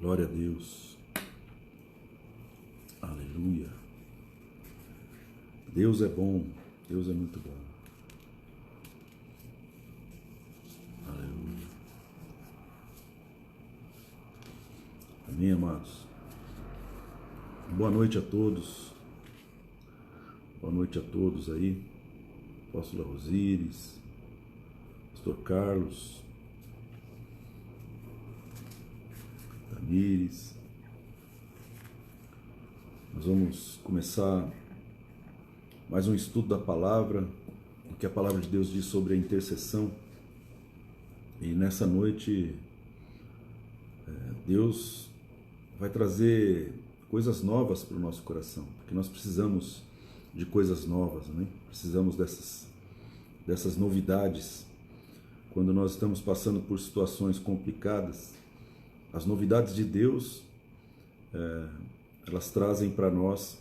Glória a Deus. Aleluia. Deus é bom. Deus é muito bom. Aleluia. Amém, amados. Boa noite a todos. Boa noite a todos aí. Apóstola Rosíris, Pastor Carlos, Tamires. Nós vamos começar mais um estudo da palavra, o que a palavra de Deus diz sobre a intercessão. E nessa noite, Deus vai trazer coisas novas para o nosso coração, porque nós precisamos de coisas novas, né? Precisamos dessas novidades. Quando nós estamos passando por situações complicadas, as novidades de Deus, elas trazem para nós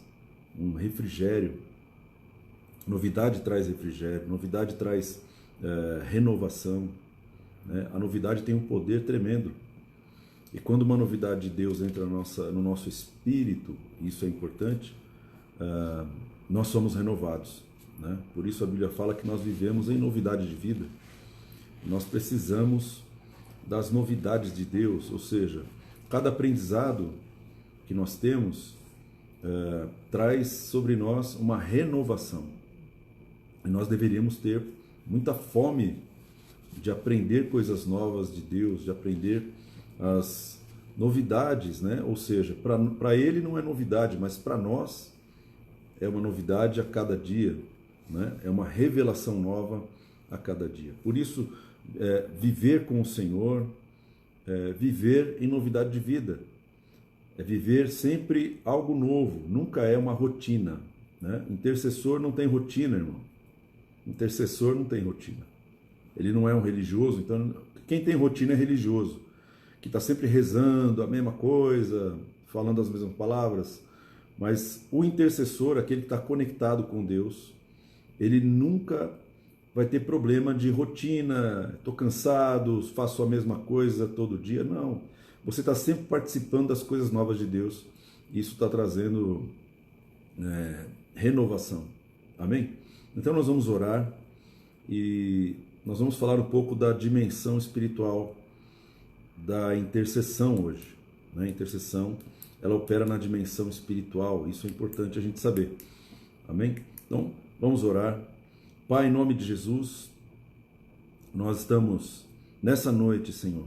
um refrigério. Novidade traz refrigério, novidade traz renovação, né? A novidade tem um poder tremendo. E quando uma novidade de Deus entra no nosso espírito, isso é importante, nós somos renovados, né? Por isso a Bíblia fala que nós vivemos em novidade de vida. Nós precisamos das novidades de Deus, ou seja, cada aprendizado que nós temos traz sobre nós uma renovação. E nós deveríamos ter muita fome de aprender coisas novas de Deus, de aprender as novidades, né? Ou seja, para ele não é novidade, mas para nós é uma novidade a cada dia, né? É uma revelação nova a cada dia. Por isso, viver com o Senhor, viver em novidade de vida, é viver sempre algo novo, nunca é uma rotina, né? Intercessor não tem rotina, irmão. Intercessor não tem rotina. Ele não é um religioso, então quem tem rotina é religioso, que está sempre rezando a mesma coisa, falando as mesmas palavras. Mas o intercessor, aquele que está conectado com Deus, ele nunca vai ter problema de rotina, estou cansado, faço a mesma coisa todo dia. Não, você está sempre participando das coisas novas de Deus. Isso está trazendo renovação. Amém? Então nós vamos orar e nós vamos falar um pouco da dimensão espiritual da intercessão hoje. A intercessão, ela opera na dimensão espiritual, isso é importante a gente saber. Amém? Então, vamos orar. Pai, em nome de Jesus, nós estamos nessa noite, Senhor,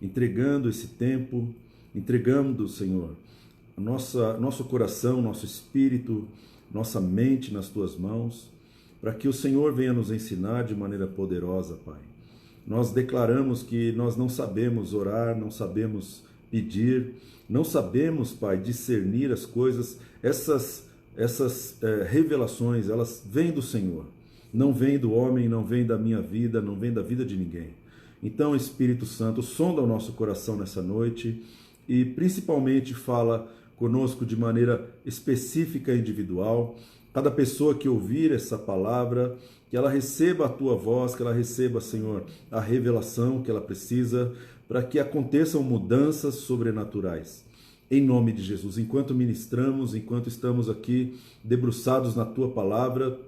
entregando esse tempo, entregando, Senhor, nosso coração, nosso espírito, nossa mente nas Tuas mãos, para que o Senhor venha nos ensinar de maneira poderosa, Pai. Nós declaramos que nós não sabemos orar, não sabemos pedir, não sabemos, Pai, discernir as coisas. Essas revelações, elas vêm do Senhor. Não vêm do homem, não vêm da minha vida, não vêm da vida de ninguém. Então, Espírito Santo, sonda o nosso coração nessa noite e principalmente fala conosco de maneira específica e individual. Cada pessoa que ouvir essa palavra, que ela receba a Tua voz, que ela receba, Senhor, a revelação que ela precisa, para que aconteçam mudanças sobrenaturais. Em nome de Jesus, enquanto ministramos, enquanto estamos aqui debruçados na Tua palavra,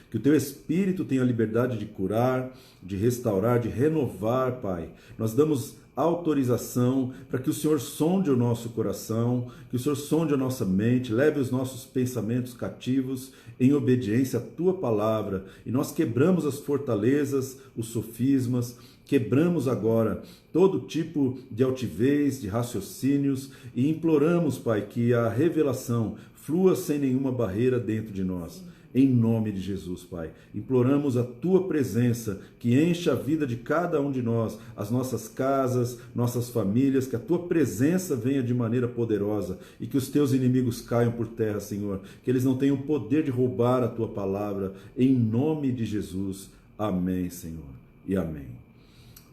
que o Teu Espírito tenha a liberdade de curar, de restaurar, de renovar, Pai. Nós damos autorização para que o Senhor sonde o nosso coração, que o Senhor sonde a nossa mente, leve os nossos pensamentos cativos em obediência à Tua palavra. E nós quebramos as fortalezas, os sofismas, quebramos agora todo tipo de altivez, de raciocínios e imploramos, Pai, que a revelação flua sem nenhuma barreira dentro de nós. Em nome de Jesus, Pai, imploramos a Tua presença que encha a vida de cada um de nós, as nossas casas, nossas famílias, que a Tua presença venha de maneira poderosa e que os Teus inimigos caiam por terra, Senhor, que eles não tenham poder de roubar a Tua palavra, em nome de Jesus. Amém, Senhor, e amém.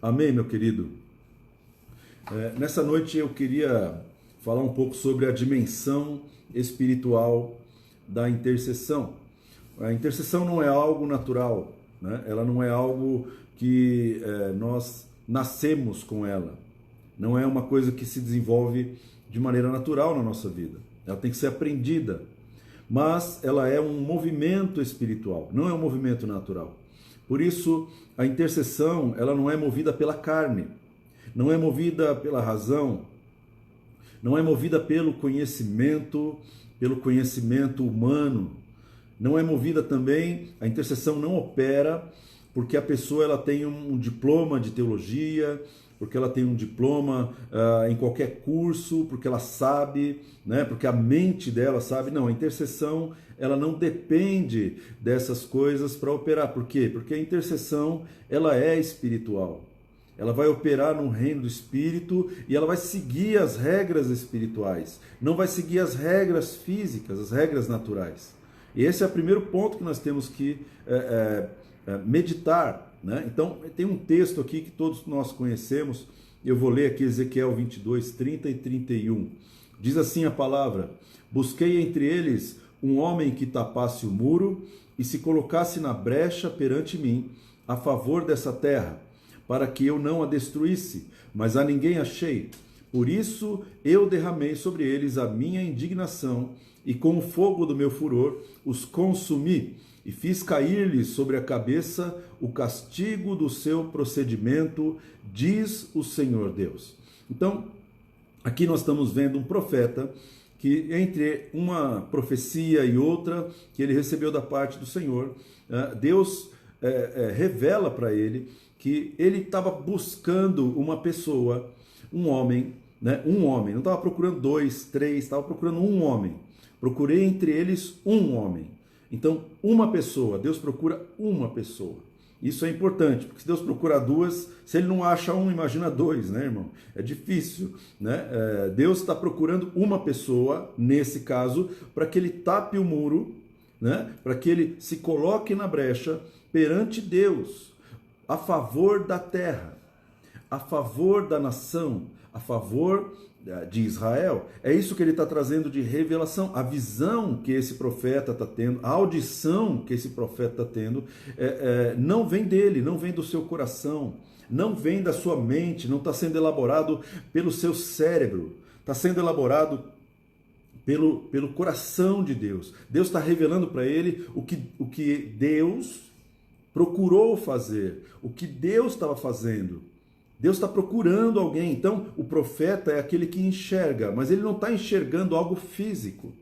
Amém, meu querido. Nessa noite eu queria falar um pouco sobre a dimensão espiritual da intercessão. A intercessão não é algo natural, né? Ela não é algo que nós nascemos com ela. não é uma coisa que se desenvolve de maneira natural na nossa vida. Ela tem que ser aprendida, mas ela é um movimento espiritual, não é um movimento natural. Por isso, a intercessão, ela não é movida pela carne, não é movida pela razão, não é movida pelo conhecimento humano, não é movida também, a intercessão não opera porque a pessoa ela tem um diploma de teologia, porque ela tem um diploma em qualquer curso, porque ela sabe, né? Porque a mente dela sabe. Não, a intercessão ela não depende dessas coisas para operar. Por quê? Porque a intercessão ela é espiritual. Ela vai operar no reino do Espírito e ela vai seguir as regras espirituais, não vai seguir as regras físicas, as regras naturais. E esse é o primeiro ponto que nós temos que meditar, né? Então, tem um texto aqui que todos nós conhecemos, eu vou ler aqui Ezequiel 22, 30 e 31. Diz assim a palavra: busquei entre eles um homem que tapasse o muro e se colocasse na brecha perante mim, a favor dessa terra, para que eu não a destruísse, mas a ninguém achei. Por isso eu derramei sobre eles a minha indignação, e com o fogo do meu furor os consumi, e fiz cair-lhes sobre a cabeça o castigo do seu procedimento, diz o Senhor Deus. Então, aqui nós estamos vendo um profeta que, entre uma profecia e outra que ele recebeu da parte do Senhor, Deus revela para ele que ele estava buscando uma pessoa, um homem, né? Um homem, não estava procurando 2, 3, estava procurando um homem. Procurei entre eles um homem. Então, uma pessoa, Deus procura uma pessoa. Isso é importante, porque se Deus procura 2, se ele não acha um, imagina 2, né, irmão? É difícil, né? Deus está procurando uma pessoa, nesse caso, para que ele tape o muro, né? Para que ele se coloque na brecha perante Deus, a favor da terra, a favor da nação, a favor de Israel. É isso que ele está trazendo de revelação. A visão que esse profeta está tendo, a audição que esse profeta está tendo, não vem dele, não vem do seu coração, não vem da sua mente, não está sendo elaborado pelo seu cérebro, está sendo elaborado pelo coração de Deus. Deus está revelando para ele o que Deus procurou fazer, o que Deus estava fazendo. Deus está procurando alguém. Então, o profeta é aquele que enxerga, mas ele não está enxergando algo físico.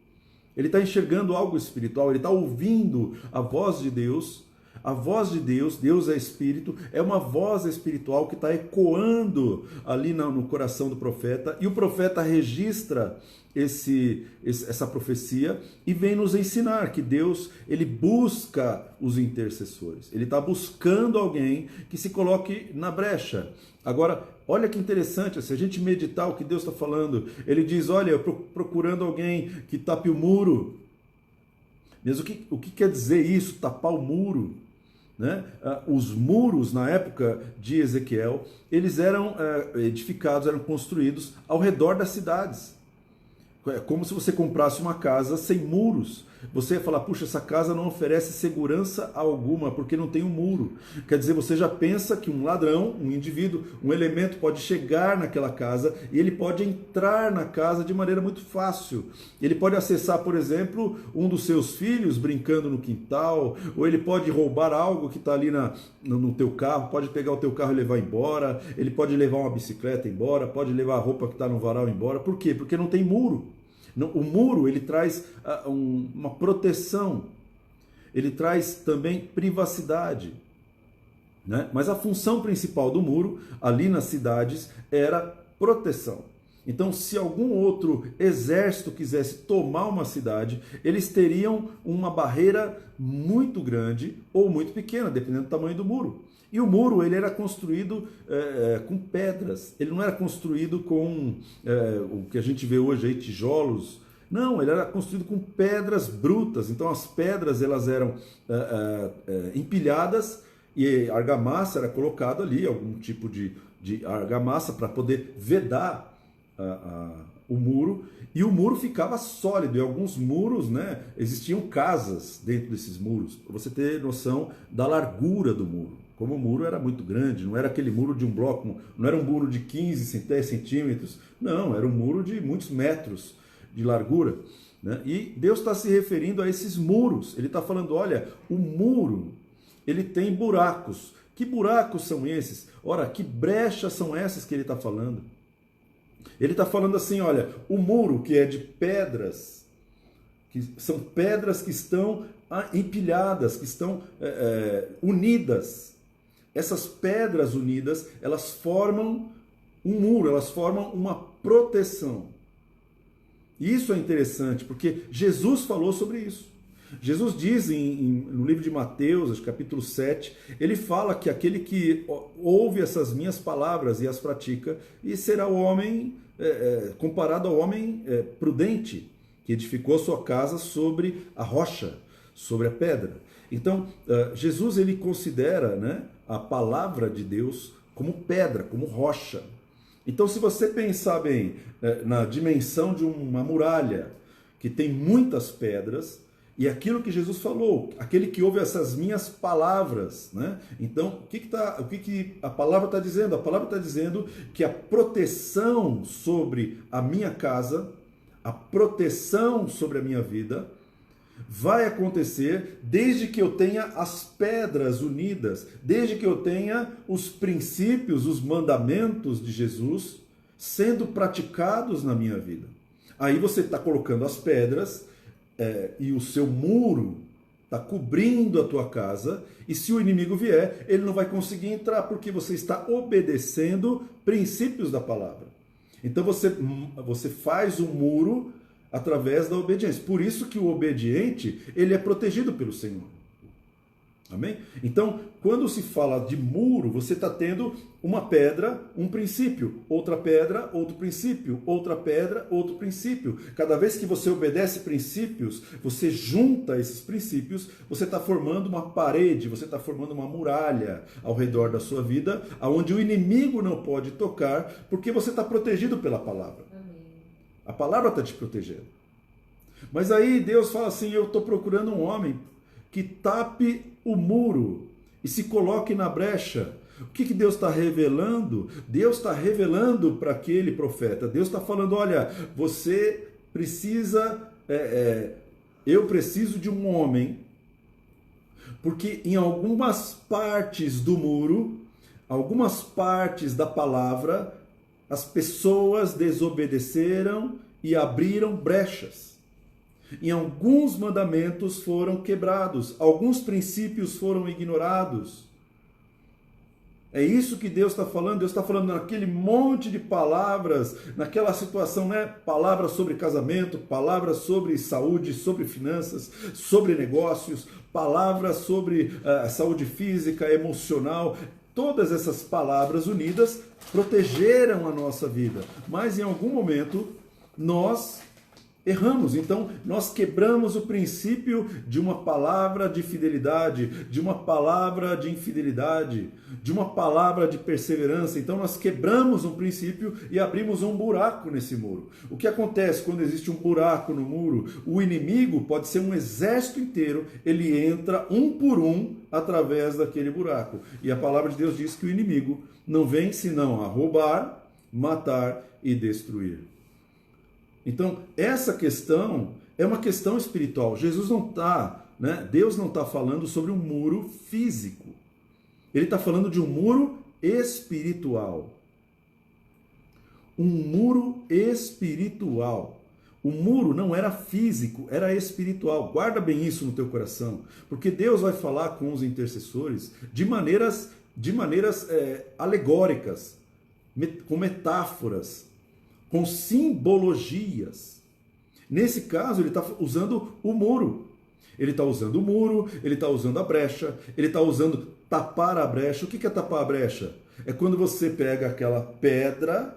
Ele está enxergando algo espiritual, ele está ouvindo a voz de Deus. A voz de Deus, Deus é Espírito, é uma voz espiritual que está ecoando ali no coração do profeta, e o profeta registra essa profecia e vem nos ensinar que Deus ele busca os intercessores, ele está buscando alguém que se coloque na brecha. Agora, olha que interessante, se a gente meditar o que Deus está falando, ele diz, olha, procurando alguém que tape o muro. Mas o que quer dizer isso, tapar o muro? Né? Os muros, na época de Ezequiel, eles eram edificados, eram construídos ao redor das cidades. É como se você comprasse uma casa sem muros. Você ia falar, puxa, essa casa não oferece segurança alguma, porque não tem um muro. Quer dizer, você já pensa que um ladrão, um indivíduo, um elemento pode chegar naquela casa e ele pode entrar na casa de maneira muito fácil. Ele pode acessar, por exemplo, um dos seus filhos brincando no quintal, ou ele pode roubar algo que está ali no teu carro, pode pegar o teu carro e levar embora, ele pode levar uma bicicleta embora, pode levar a roupa que está no varal embora. Por quê? Porque não tem muro. O muro ele traz uma proteção, ele traz também privacidade, né? Mas a função principal do muro ali nas cidades era proteção. Então, se algum outro exército quisesse tomar uma cidade, eles teriam uma barreira muito grande ou muito pequena, dependendo do tamanho do muro. E o muro ele era construído com pedras, ele não era construído com o que a gente vê hoje aí, tijolos. Não, ele era construído com pedras brutas. Então as pedras elas eram empilhadas e argamassa era colocado ali, algum tipo de argamassa para poder vedar o muro. E o muro ficava sólido. E alguns muros, né, existiam casas dentro desses muros, para você ter noção da largura do muro. Como o muro era muito grande, não era aquele muro de um bloco, não era um muro de 15, 10 centímetros, não, era um muro de muitos metros de largura. Né? E Deus está se referindo a esses muros. Ele está falando, olha, o muro, ele tem buracos. Que buracos são esses? Ora, que brechas são essas que ele está falando? Ele está falando assim, olha, o muro que é de pedras, que são pedras que estão empilhadas, que estão unidas. Essas pedras unidas, elas formam um muro, elas formam uma proteção. E isso é interessante, porque Jesus falou sobre isso. Jesus diz no livro de Mateus, capítulo 7, ele fala que aquele que ouve essas minhas palavras e as pratica, e será o homem, comparado ao homem prudente, que edificou a sua casa sobre a rocha, sobre a pedra. Então, Jesus ele considera, né, a palavra de Deus como pedra, como rocha. Então, se você pensar bem na dimensão de uma muralha que tem muitas pedras, e aquilo que Jesus falou, aquele que ouve essas minhas palavras, né? Então, o que a palavra está dizendo? A palavra está dizendo que a proteção sobre a minha casa, a proteção sobre a minha vida, vai acontecer desde que eu tenha as pedras unidas, desde que eu tenha os princípios, os mandamentos de Jesus sendo praticados na minha vida. Aí você está colocando as pedras e o seu muro está cobrindo a tua casa, e se o inimigo vier, ele não vai conseguir entrar, porque você está obedecendo princípios da palavra. Então você faz um muro através da obediência. Por isso que o obediente, ele é protegido pelo Senhor. Amém? Então, quando se fala de muro, você está tendo uma pedra, um princípio, outra pedra, outro princípio, outra pedra, outro princípio. Cada vez que você obedece princípios, você junta esses princípios, você está formando uma parede, você está formando uma muralha ao redor da sua vida, onde o inimigo não pode tocar, porque você está protegido pela palavra. A palavra está te protegendo. Mas aí Deus fala assim, eu estou procurando um homem que tape o muro e se coloque na brecha. O que Deus está revelando? Deus está revelando para aquele profeta. Deus está falando, olha, você precisa, eu preciso de um homem, porque em algumas partes do muro, algumas partes da palavra, as pessoas desobedeceram e abriram brechas. Em alguns mandamentos foram quebrados, alguns princípios foram ignorados. É isso que Deus está falando. Deus está falando naquele monte de palavras, naquela situação, né? Palavras sobre casamento, palavras sobre saúde, sobre finanças, sobre negócios, palavras sobre saúde física, emocional. Todas essas palavras unidas protegeram a nossa vida, mas em algum momento nós erramos. Então nós quebramos o princípio de uma palavra de fidelidade, de uma palavra de infidelidade, de uma palavra de perseverança. Então nós quebramos um princípio e abrimos um buraco nesse muro. O que acontece quando existe um buraco no muro? O inimigo pode ser um exército inteiro, ele entra um por um através daquele buraco. E a palavra de Deus diz que o inimigo não vem senão a roubar, matar e destruir. Então, essa questão é uma questão espiritual. Jesus não está, né? Deus não está falando sobre um muro físico. Ele está falando de um muro espiritual. Um muro espiritual. O muro não era físico, era espiritual. Guarda bem isso no teu coração, porque Deus vai falar com os intercessores de maneiras alegóricas, com metáforas, com simbologias. Nesse caso, ele está usando o muro. Ele está usando o muro, ele está usando a brecha, ele está usando tapar a brecha. O que é tapar a brecha? É quando você pega aquela pedra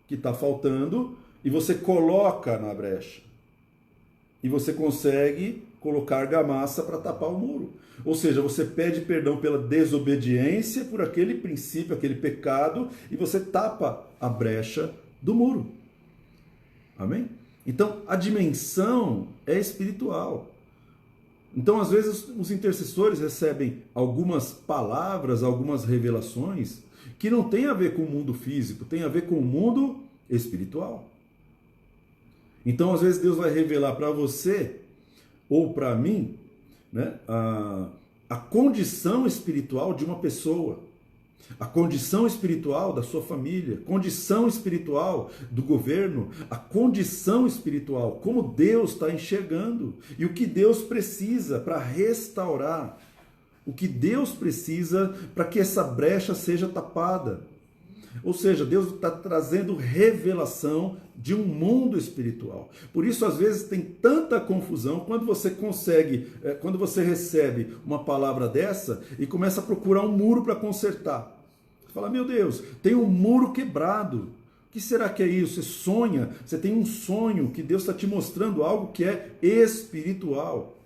que está faltando e você coloca na brecha. E você consegue colocar argamassa para tapar o muro. Ou seja, você pede perdão pela desobediência, por aquele princípio, aquele pecado, e você tapa a brecha do muro. Amém? Então, a dimensão é espiritual. Então, às vezes, os intercessores recebem algumas palavras, algumas revelações que não tem a ver com o mundo físico, tem a ver com o mundo espiritual. Então, às vezes, Deus vai revelar para você ou para mim, né, a condição espiritual de uma pessoa, a condição espiritual da sua família, condição espiritual do governo, a condição espiritual, como Deus está enxergando e o que Deus precisa para restaurar, o que Deus precisa para que essa brecha seja tapada. Ou seja, Deus está trazendo revelação de um mundo espiritual. Por isso, às vezes, tem tanta confusão quando você recebe uma palavra dessa e começa a procurar um muro para consertar. Você fala, meu Deus, tem um muro quebrado. O que será que é isso? Você sonha, você tem um sonho que Deus está te mostrando algo que é espiritual.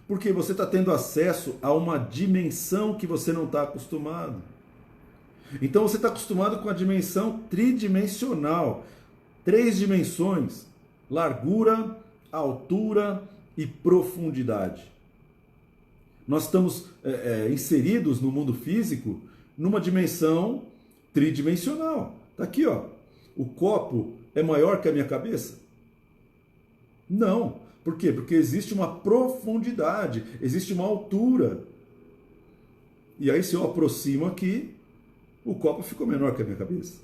Porque você está tendo acesso a uma dimensão que você não está acostumado. Então você está acostumado com a dimensão tridimensional, 3 dimensões, largura, altura e profundidade. Nós estamos inseridos no mundo físico numa dimensão tridimensional. Está aqui, ó. O copo é maior que a minha cabeça? Não. Por quê? Porque existe uma profundidade, existe uma altura. E aí se eu aproximo aqui, o copo ficou menor que a minha cabeça.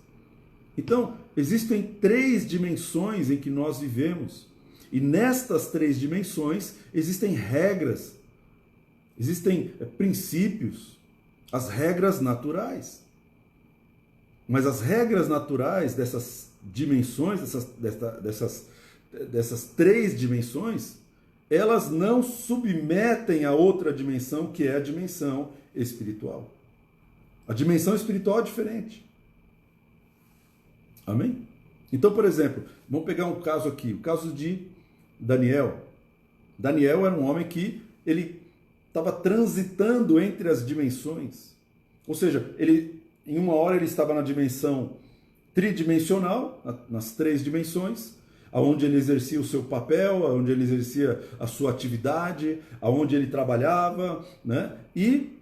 Então, existem 3 dimensões em que nós vivemos. E nestas 3 dimensões existem regras, existem princípios, as regras naturais. Mas as regras naturais dessas dimensões, dessas 3 dimensões, elas não submetem a outra dimensão, que é a dimensão espiritual. A dimensão espiritual é diferente. Amém? Então, por exemplo, vamos pegar um caso aqui, o caso de Daniel. Daniel era um homem que ele estava transitando entre as dimensões. Ou seja, em uma hora ele estava na dimensão tridimensional, nas 3 dimensões, onde ele exercia o seu papel, onde ele exercia a sua atividade, onde ele trabalhava, né? E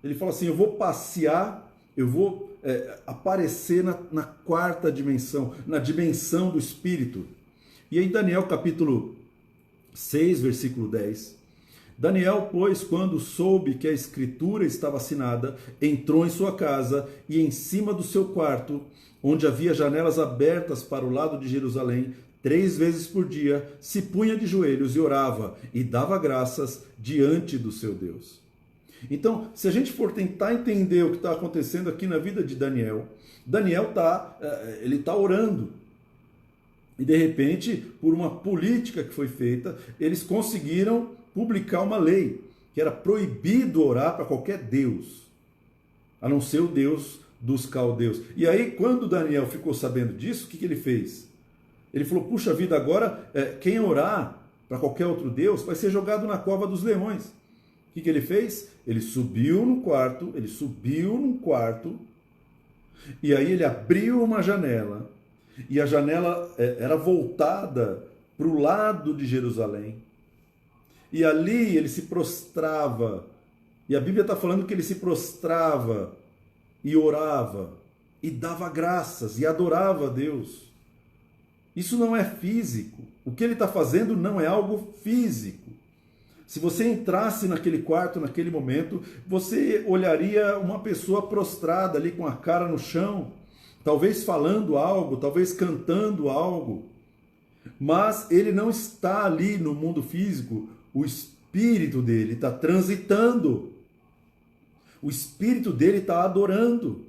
ele fala assim, eu vou passear, eu vou aparecer na 4ª dimensão, na dimensão do Espírito. E aí Daniel capítulo 6, versículo 10. Daniel, pois, quando soube que a escritura estava assinada, entrou em sua casa e em cima do seu quarto, onde havia janelas abertas para o lado de Jerusalém, 3 vezes por dia, se punha de joelhos e orava e dava graças diante do seu Deus. Então, se a gente for tentar entender o que está acontecendo aqui na vida de Daniel, Daniel está orando. E de repente, por uma política que foi feita, eles conseguiram publicar uma lei, que era proibido orar para qualquer Deus, a não ser o Deus dos caldeus. E aí, quando Daniel ficou sabendo disso, o que ele fez? Ele falou, puxa vida, agora quem orar para qualquer outro Deus vai ser jogado na cova dos leões. O que ele fez? Ele subiu num quarto, e aí ele abriu uma janela, e a janela era voltada para o lado de Jerusalém, e ali ele se prostrava, e a Bíblia está falando que ele se prostrava, e orava, e dava graças, e adorava a Deus. Isso não é físico, o que ele está fazendo não é algo físico. Se você entrasse naquele quarto, naquele momento, você olharia uma pessoa prostrada ali com a cara no chão, talvez falando algo, talvez cantando algo. Mas ele não está ali no mundo físico, o espírito dele está transitando. O espírito dele está adorando.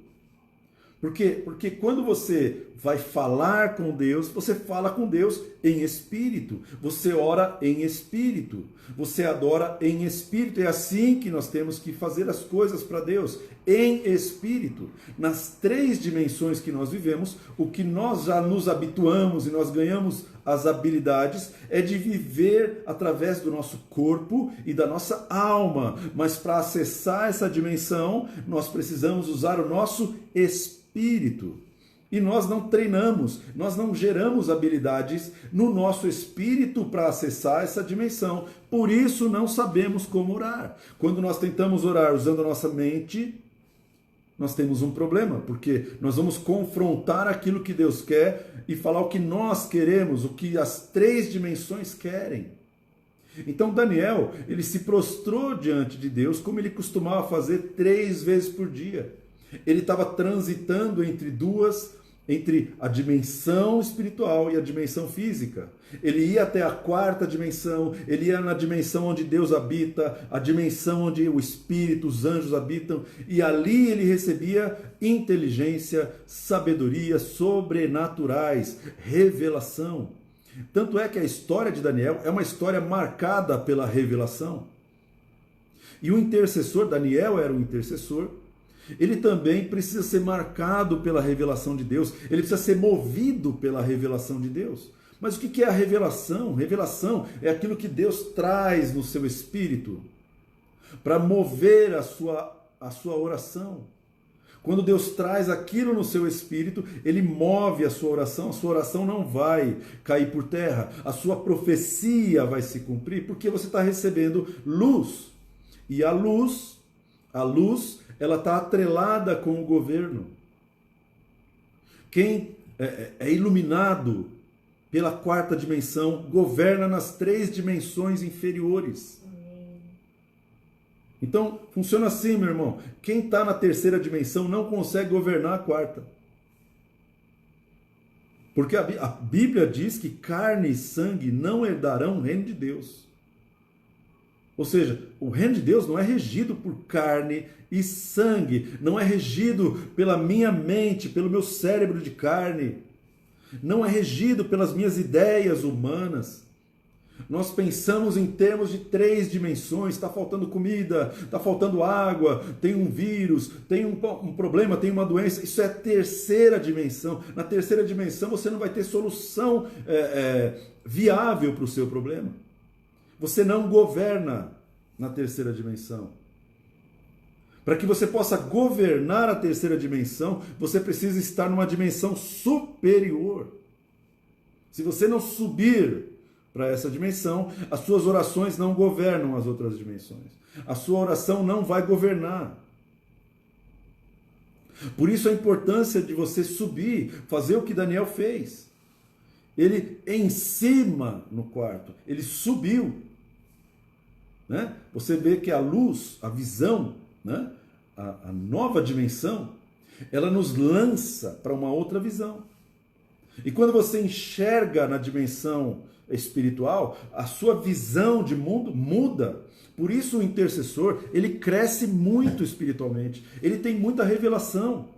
Por quê? Porque quando você vai falar com Deus, você fala com Deus em espírito. Você ora em espírito. Você adora em espírito. É assim que nós temos que fazer as coisas para Deus, em espírito. Nas 3 dimensões que nós vivemos, o que nós já nos habituamos e nós ganhamos as habilidades é de viver através do nosso corpo e da nossa alma. Mas para acessar essa dimensão, nós precisamos usar o nosso espírito. E nós não treinamos, nós não geramos habilidades no nosso espírito para acessar essa dimensão. Por isso não sabemos como orar. Quando nós tentamos orar usando a nossa mente, nós temos um problema, porque nós vamos confrontar aquilo que Deus quer e falar o que nós queremos, o que as 3 dimensões querem. Então Daniel, ele se prostrou diante de Deus como ele costumava fazer 3 vezes por dia. Ele estava transitando entre a dimensão espiritual e a dimensão física. Ele ia até a 4ª dimensão, ele ia na dimensão onde Deus habita, a dimensão onde o Espírito, os anjos habitam, e ali ele recebia inteligência, sabedoria sobrenaturais, revelação. Tanto é que a história de Daniel é uma história marcada pela revelação. E o intercessor, Daniel era o intercessor, ele também precisa ser marcado pela revelação de Deus, ele precisa ser movido pela revelação de Deus. Mas o que é a revelação? Revelação é aquilo que Deus traz no seu espírito para mover a sua oração. Quando Deus traz aquilo no seu espírito, ele move a sua oração não vai cair por terra, a sua profecia vai se cumprir, porque você está recebendo luz. E a luz, ela está atrelada com o governo. Quem é iluminado pela 4ª dimensão governa nas 3 dimensões inferiores. Então, funciona assim, meu irmão. Quem está na 3ª dimensão não consegue governar a 4ª. Porque a Bíblia diz que carne e sangue não herdarão o reino de Deus. Ou seja, o reino de Deus não é regido por carne e sangue, não é regido pela minha mente, pelo meu cérebro de carne, não é regido pelas minhas ideias humanas. Nós pensamos em termos de 3 dimensões, está faltando comida, está faltando água, tem um vírus, tem um problema, tem uma doença. Isso é a 3ª dimensão. Na 3ª dimensão você não vai ter solução viável para o seu problema. Você não governa na 3ª dimensão. Para que você possa governar a 3ª dimensão, você precisa estar numa dimensão superior. Se você não subir para essa dimensão, as suas orações não governam as outras dimensões. A sua oração não vai governar. Por isso a importância de você subir, fazer o que Daniel fez. Ele em cima no quarto, ele subiu. Né? Você vê que a luz, a visão, né? a nova dimensão, ela nos lança para uma outra visão. E quando você enxerga na dimensão espiritual, a sua visão de mundo muda. Por isso o intercessor, ele cresce muito espiritualmente. Ele tem muita revelação.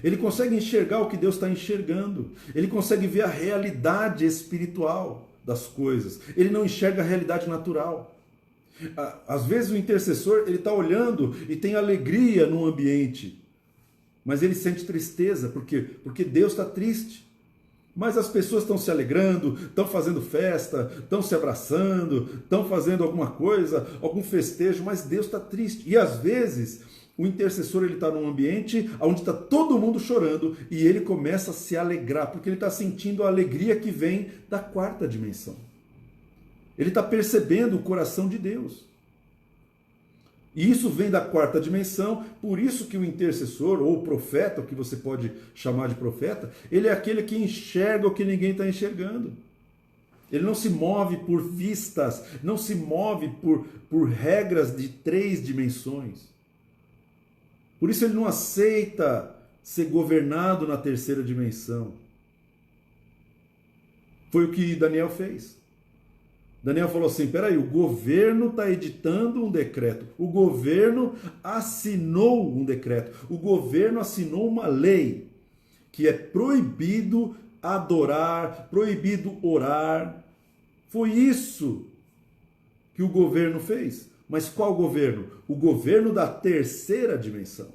Ele consegue enxergar o que Deus está enxergando. Ele consegue ver a realidade espiritual das coisas. Ele não enxerga a realidade natural. Às vezes o intercessor, ele está olhando e tem alegria no ambiente. Mas ele sente tristeza. Por quê? Porque Deus está triste. Mas as pessoas estão se alegrando, estão fazendo festa, estão se abraçando, estão fazendo alguma coisa, algum festejo, mas Deus está triste. E às vezes o intercessor está num ambiente onde está todo mundo chorando e ele começa a se alegrar, porque ele está sentindo a alegria que vem da 4ª dimensão. Ele está percebendo o coração de Deus. E isso vem da 4ª dimensão, por isso que o intercessor, ou o profeta, o que você pode chamar de profeta, ele é aquele que enxerga o que ninguém está enxergando. Ele não se move por vistas, não se move por regras de 3 dimensões. Por isso ele não aceita ser governado na 3ª dimensão. Foi o que Daniel fez. Daniel falou assim, peraí, o governo está editando um decreto, o governo assinou um decreto, o governo assinou uma lei que é proibido adorar, proibido orar. Foi isso que o governo fez. Mas qual governo? O governo da 3ª dimensão.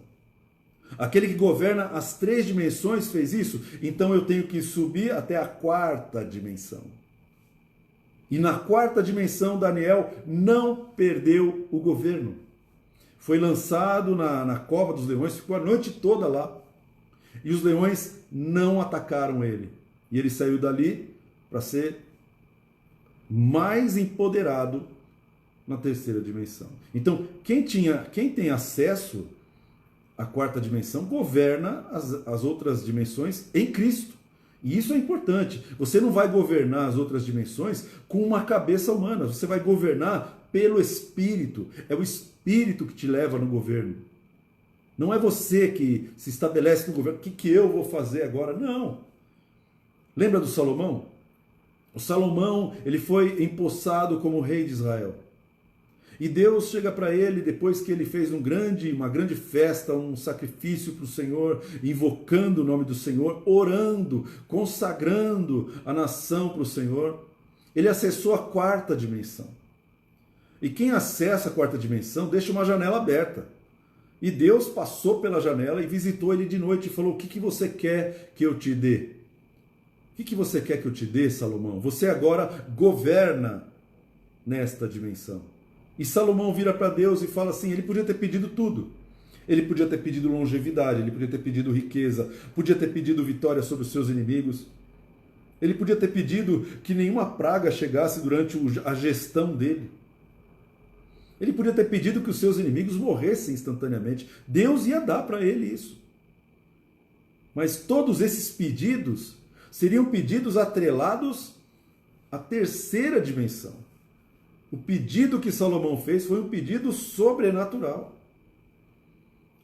Aquele que governa as 3 dimensões fez isso, então eu tenho que subir até a 4ª dimensão. E na 4ª dimensão, Daniel não perdeu o governo. Foi lançado na cova dos leões, ficou a noite toda lá. E os leões não atacaram ele. E ele saiu dali para ser mais empoderado na terceira dimensão. Então, quem tem acesso à quarta dimensão governa as outras dimensões em Cristo. E isso é importante. Você não vai governar as outras dimensões com uma cabeça humana. Você vai governar pelo Espírito. É o Espírito que te leva no governo. Não é você que se estabelece no governo. O que eu vou fazer agora? Não. Lembra do Salomão? O Salomão, ele foi empossado como rei de Israel. E Deus chega para ele, depois que ele fez uma grande festa, um sacrifício para o Senhor, invocando o nome do Senhor, orando, consagrando a nação para o Senhor. Ele acessou a quarta dimensão. E quem acessa a quarta dimensão deixa uma janela aberta. E Deus passou pela janela e visitou ele de noite e falou: o que você quer que eu te dê? O que você quer que eu te dê, Salomão? Você agora governa nesta dimensão. E Salomão vira para Deus e fala assim: ele podia ter pedido tudo. Ele podia ter pedido longevidade, ele podia ter pedido riqueza, podia ter pedido vitória sobre os seus inimigos. Ele podia ter pedido que nenhuma praga chegasse durante a gestão dele. Ele podia ter pedido que os seus inimigos morressem instantaneamente. Deus ia dar para ele isso. Mas todos esses pedidos seriam pedidos atrelados à terceira dimensão. O pedido que Salomão fez foi um pedido sobrenatural.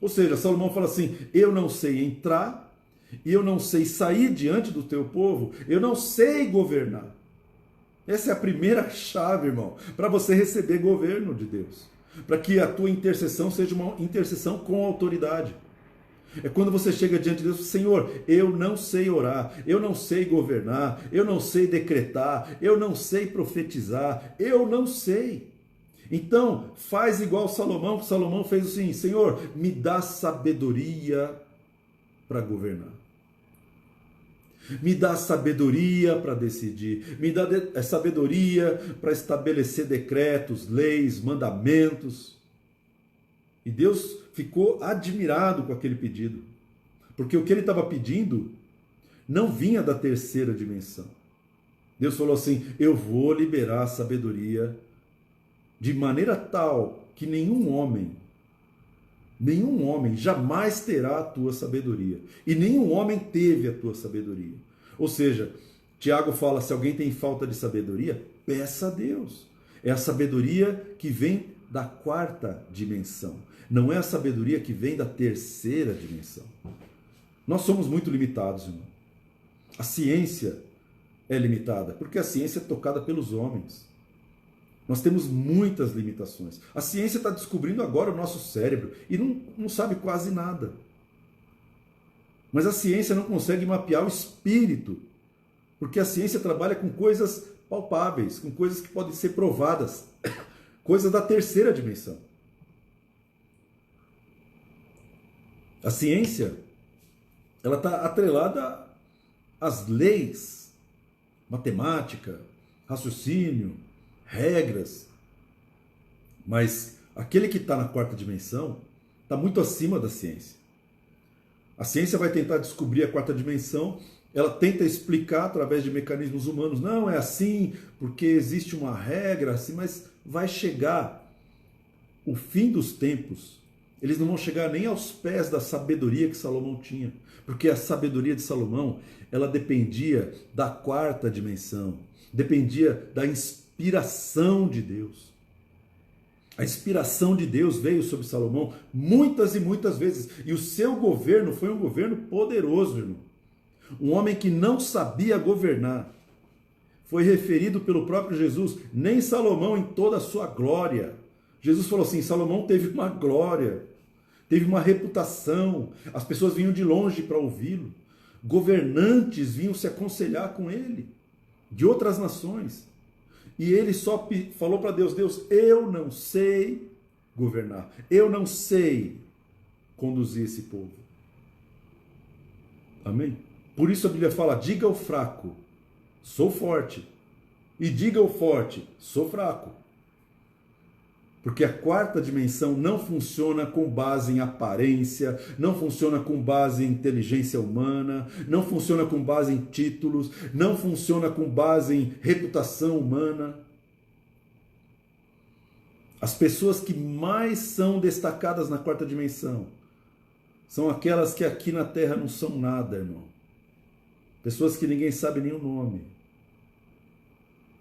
Ou seja, Salomão fala assim: eu não sei entrar e eu não sei sair diante do teu povo, eu não sei governar. Essa é a primeira chave, irmão, para você receber governo de Deus. Para que a tua intercessão seja uma intercessão com autoridade. É quando você chega diante de Deus: Senhor, eu não sei orar, eu não sei governar, eu não sei decretar, eu não sei profetizar, eu não sei. Então, faz igual Salomão, que Salomão fez assim: Senhor, me dá sabedoria para governar. Me dá sabedoria para decidir, me dá sabedoria para estabelecer decretos, leis, mandamentos. E Deus ficou admirado com aquele pedido, porque o que ele estava pedindo não vinha da terceira dimensão. Deus falou assim: eu vou liberar sabedoria de maneira tal que nenhum homem jamais terá a tua sabedoria. E nenhum homem teve a tua sabedoria. Ou seja, Tiago fala: se alguém tem falta de sabedoria, peça a Deus. É a sabedoria que vem da quarta dimensão. Não é a sabedoria que vem da terceira dimensão. Nós somos muito limitados, irmão. A ciência é limitada, porque a ciência é tocada pelos homens. Nós temos muitas limitações. A ciência está descobrindo agora o nosso cérebro e não sabe quase nada. Mas a ciência não consegue mapear o espírito, porque a ciência trabalha com coisas palpáveis, com coisas que podem ser provadas, coisas da terceira dimensão. A ciência, ela está atrelada às leis, matemática, raciocínio, regras, mas aquele que está na quarta dimensão está muito acima da ciência. A ciência vai tentar descobrir a quarta dimensão, ela tenta explicar através de mecanismos humanos: não, é assim, porque existe uma regra assim, mas vai chegar o fim dos tempos, eles não vão chegar nem aos pés da sabedoria que Salomão tinha, porque a sabedoria de Salomão, ela dependia da quarta dimensão, dependia da inspiração de Deus. A inspiração de Deus veio sobre Salomão muitas e muitas vezes, e o seu governo foi um governo poderoso, irmão. Um homem que não sabia governar. Foi referido pelo próprio Jesus: nem Salomão em toda a sua glória. Jesus falou assim: Salomão teve uma glória, teve uma reputação, as pessoas vinham de longe para ouvi-lo, governantes vinham se aconselhar com ele, de outras nações. E ele só falou para Deus: Deus, eu não sei governar, eu não sei conduzir esse povo. Amém? Por isso a Bíblia fala: diga ao fraco, sou forte, e diga ao forte, sou fraco. Porque a quarta dimensão não funciona com base em aparência, não funciona com base em inteligência humana, não funciona com base em títulos, não funciona com base em reputação humana. As pessoas que mais são destacadas na quarta dimensão são aquelas que aqui na Terra não são nada, irmão. Pessoas que ninguém sabe nem o nome.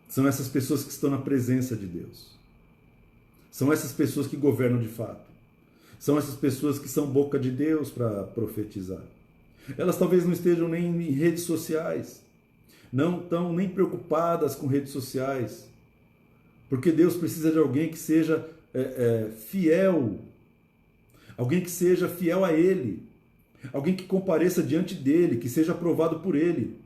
São essas pessoas que estão na presença de Deus. São essas pessoas que governam de fato. São essas pessoas que são boca de Deus para profetizar. Elas talvez não estejam nem em redes sociais. Não estão nem preocupadas com redes sociais. Porque Deus precisa de alguém que seja fiel. Alguém que seja fiel a Ele. Alguém que compareça diante dEle, que seja aprovado por Ele.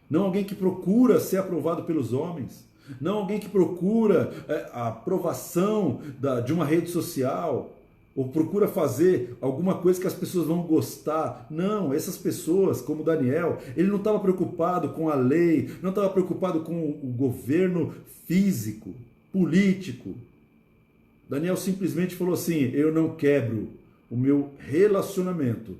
Não alguém que procura ser aprovado pelos homens. Não alguém que procura a aprovação de uma rede social, ou procura fazer alguma coisa que as pessoas vão gostar. Não, essas pessoas, como Daniel, ele não estava preocupado com a lei, não estava preocupado com o governo físico, político. Daniel simplesmente falou assim: eu não quebro o meu relacionamento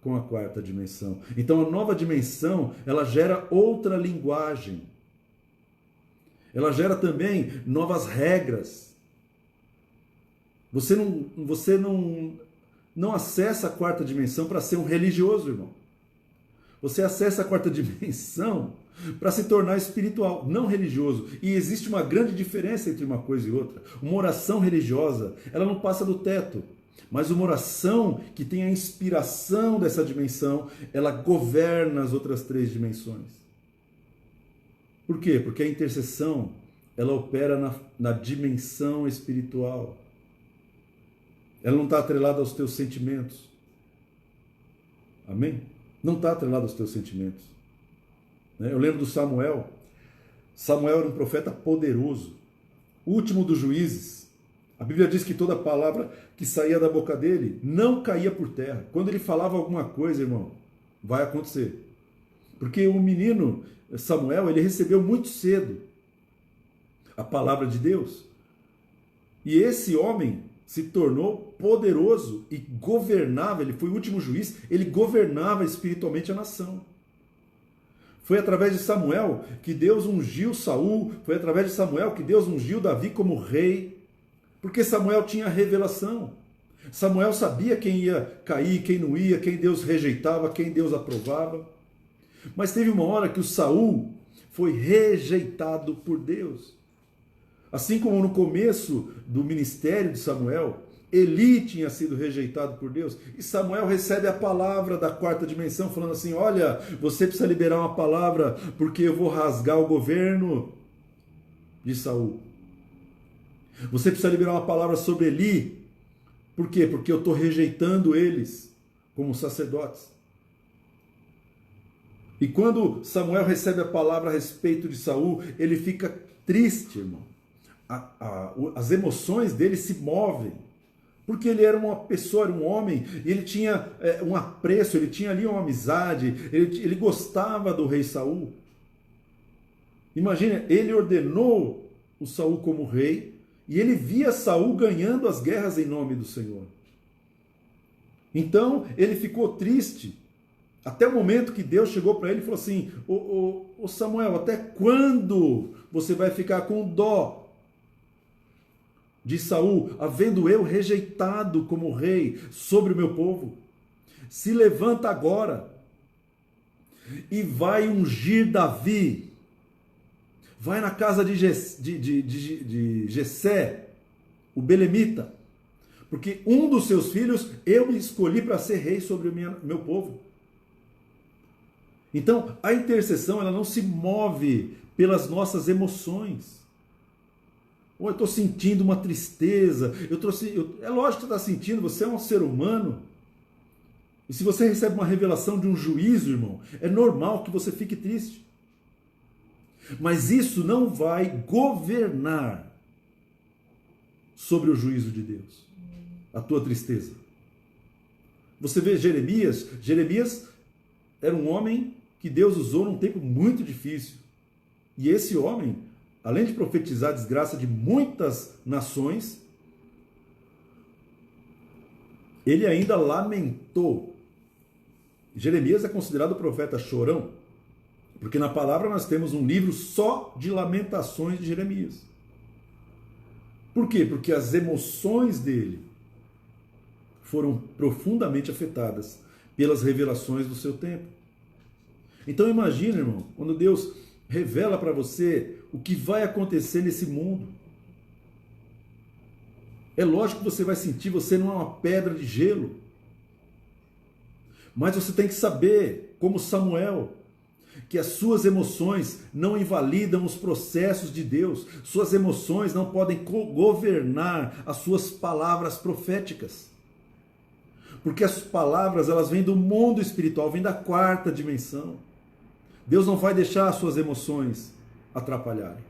com a quarta dimensão. Então a nova dimensão, ela gera outra linguagem. Ela gera também novas regras. Você não acessa a quarta dimensão para ser um religioso, irmão. Você acessa a quarta dimensão para se tornar espiritual, não religioso. E existe uma grande diferença entre uma coisa e outra. Uma oração religiosa, ela não passa do teto. Mas uma oração que tem a inspiração dessa dimensão, ela governa as outras três dimensões. Por quê? Porque a intercessão, ela opera na dimensão espiritual. Ela não está atrelada aos teus sentimentos. Amém? Não está atrelada aos teus sentimentos. Eu lembro do Samuel. Samuel era um profeta poderoso. O último dos juízes. A Bíblia diz que toda palavra que saía da boca dele não caía por terra. Quando ele falava alguma coisa, irmão, vai acontecer. Porque o menino Samuel, ele recebeu muito cedo a palavra de Deus. E esse homem se tornou poderoso e governava, ele foi o último juiz, ele governava espiritualmente a nação. Foi através de Samuel que Deus ungiu Saul, foi através de Samuel que Deus ungiu Davi como rei, porque Samuel tinha revelação. Samuel sabia quem ia cair, quem não ia, quem Deus rejeitava, quem Deus aprovava. Mas teve uma hora que o Saul foi rejeitado por Deus. Assim como no começo do ministério de Samuel, Eli tinha sido rejeitado por Deus. E Samuel recebe a palavra da quarta dimensão, falando assim: olha, você precisa liberar uma palavra, porque eu vou rasgar o governo de Saul. Você precisa liberar uma palavra sobre Eli. Por quê? Porque eu estou rejeitando eles como sacerdotes. E quando Samuel recebe a palavra a respeito de Saul, ele fica triste, irmão. As emoções dele se movem. Porque ele era uma pessoa, era um homem, e ele tinha um apreço, ele tinha ali uma amizade, ele gostava do rei Saul. Imagina, ele ordenou o Saul como rei, e ele via Saul ganhando as guerras em nome do Senhor. Então, ele ficou triste, até o momento que Deus chegou para ele e falou assim: ô Samuel, até quando você vai ficar com dó de Saul, havendo eu rejeitado como rei sobre o meu povo? Se levanta agora e vai ungir Davi. Vai na casa de Jessé, o belemita, porque um dos seus filhos eu me escolhi para ser rei sobre o meu povo. Então, a intercessão, ela não se move pelas nossas emoções. Ou eu estou sentindo uma tristeza, é lógico que você está sentindo, você é um ser humano. E se você recebe uma revelação de um juízo, irmão, é normal que você fique triste. Mas isso não vai governar sobre o juízo de Deus, a tua tristeza. Você vê Jeremias era um homem que Deus usou num tempo muito difícil. E esse homem, além de profetizar a desgraça de muitas nações, ele ainda lamentou. Jeremias é considerado o profeta chorão, porque na palavra nós temos um livro só de lamentações de Jeremias. Por quê? Porque as emoções dele foram profundamente afetadas pelas revelações do seu tempo. Então imagina, irmão, quando Deus revela para você o que vai acontecer nesse mundo. É lógico que você vai sentir, você não é uma pedra de gelo. Mas você tem que saber, como Samuel, que as suas emoções não invalidam os processos de Deus. Suas emoções não podem governar as suas palavras proféticas. Porque as palavras, elas vêm do mundo espiritual, vêm da quarta dimensão. Deus não vai deixar as suas emoções atrapalharem.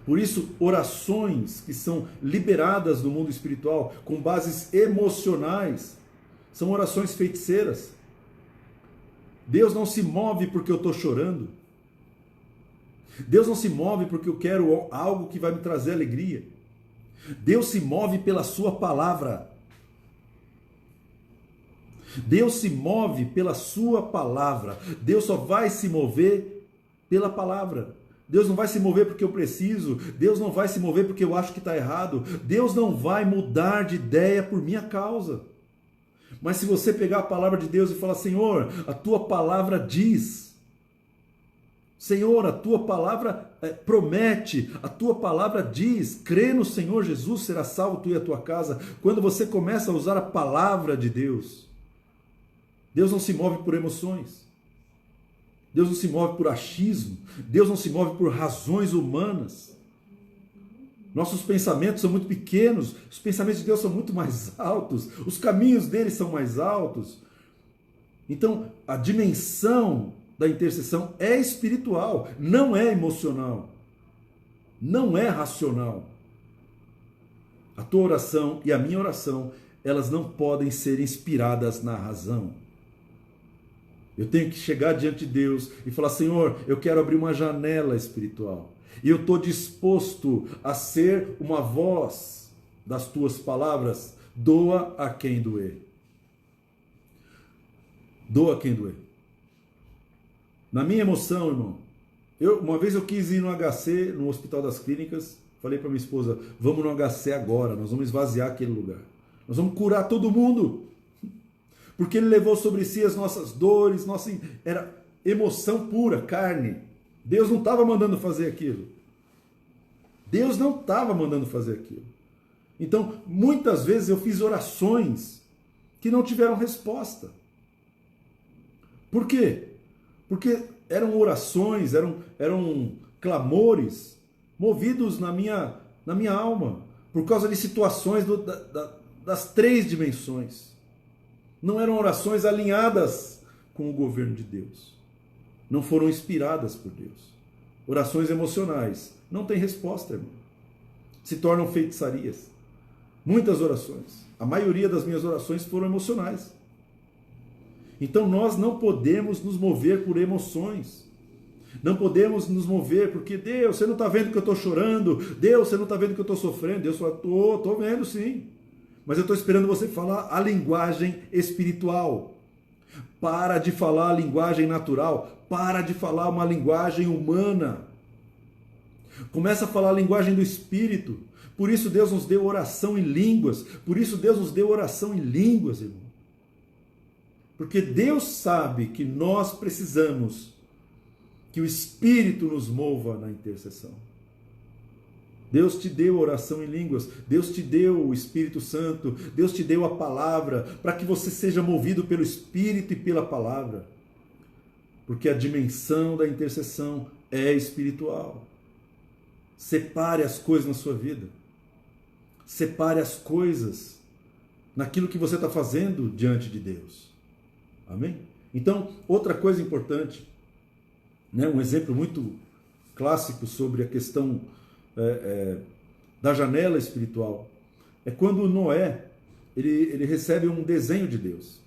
Por isso, orações que são liberadas do mundo espiritual, com bases emocionais, são orações feiticeiras. Deus não se move porque eu estou chorando. Deus não se move porque eu quero algo que vai me trazer alegria. Deus se move pela sua palavra. Deus se move pela sua palavra. Deus só vai se mover pela palavra. Deus não vai se mover porque eu preciso. Deus não vai se mover porque eu acho que está errado. Deus não vai mudar de ideia por minha causa. Mas se você pegar a palavra de Deus e falar, Senhor, a tua palavra diz, Senhor, a tua palavra promete, a tua palavra diz, crê no Senhor Jesus, será salvo tu e a tua casa. Quando você começa a usar a palavra de Deus, Deus não se move por emoções, Deus não se move por achismo, Deus não se move por razões humanas. Nossos pensamentos são muito pequenos, os pensamentos de Deus são muito mais altos, os caminhos dele são mais altos. Então, a dimensão da intercessão é espiritual, não é emocional, não é racional. A tua oração e a minha oração, elas não podem ser inspiradas na razão. Eu tenho que chegar diante de Deus e falar, Senhor, eu quero abrir uma janela espiritual. E eu estou disposto a ser uma voz das tuas palavras, doa a quem doer. Doa a quem doer. Na minha emoção, irmão, uma vez eu quis ir no HC, no Hospital das Clínicas, falei para minha esposa, vamos no HC agora, nós vamos esvaziar aquele lugar. Nós vamos curar todo mundo. Porque ele levou sobre si as nossas dores, era emoção pura, carne. Deus não estava mandando fazer aquilo. Deus não estava mandando fazer aquilo. Então, muitas vezes eu fiz orações que não tiveram resposta. Por quê? Porque eram orações, eram clamores movidos na minha alma, por causa de situações das três dimensões. Não eram orações alinhadas com o governo de Deus. Não foram inspiradas por Deus. Orações emocionais não têm resposta, irmão. Se tornam feitiçarias. Muitas orações, a maioria das minhas orações foram emocionais. Então nós não podemos nos mover por emoções. Não podemos nos mover porque, Deus, você não está vendo que eu estou chorando? Deus, você não está vendo que eu estou sofrendo? Deus fala, estou vendo sim. Mas eu estou esperando você falar a linguagem espiritual. Para de falar a linguagem natural. Para de falar uma linguagem humana. Começa a falar a linguagem do Espírito. Por isso Deus nos deu oração em línguas. Por isso Deus nos deu oração em línguas, irmão. Porque Deus sabe que nós precisamos que o Espírito nos mova na intercessão. Deus te deu oração em línguas, Deus te deu o Espírito Santo, Deus te deu a palavra, para que você seja movido pelo Espírito e pela palavra. Porque a dimensão da intercessão é espiritual. Separe as coisas na sua vida. Separe as coisas naquilo que você está fazendo diante de Deus. Amém? Então, outra coisa importante, né, um exemplo muito clássico sobre a questão da janela espiritual, é quando Noé ele recebe um desenho de Deus.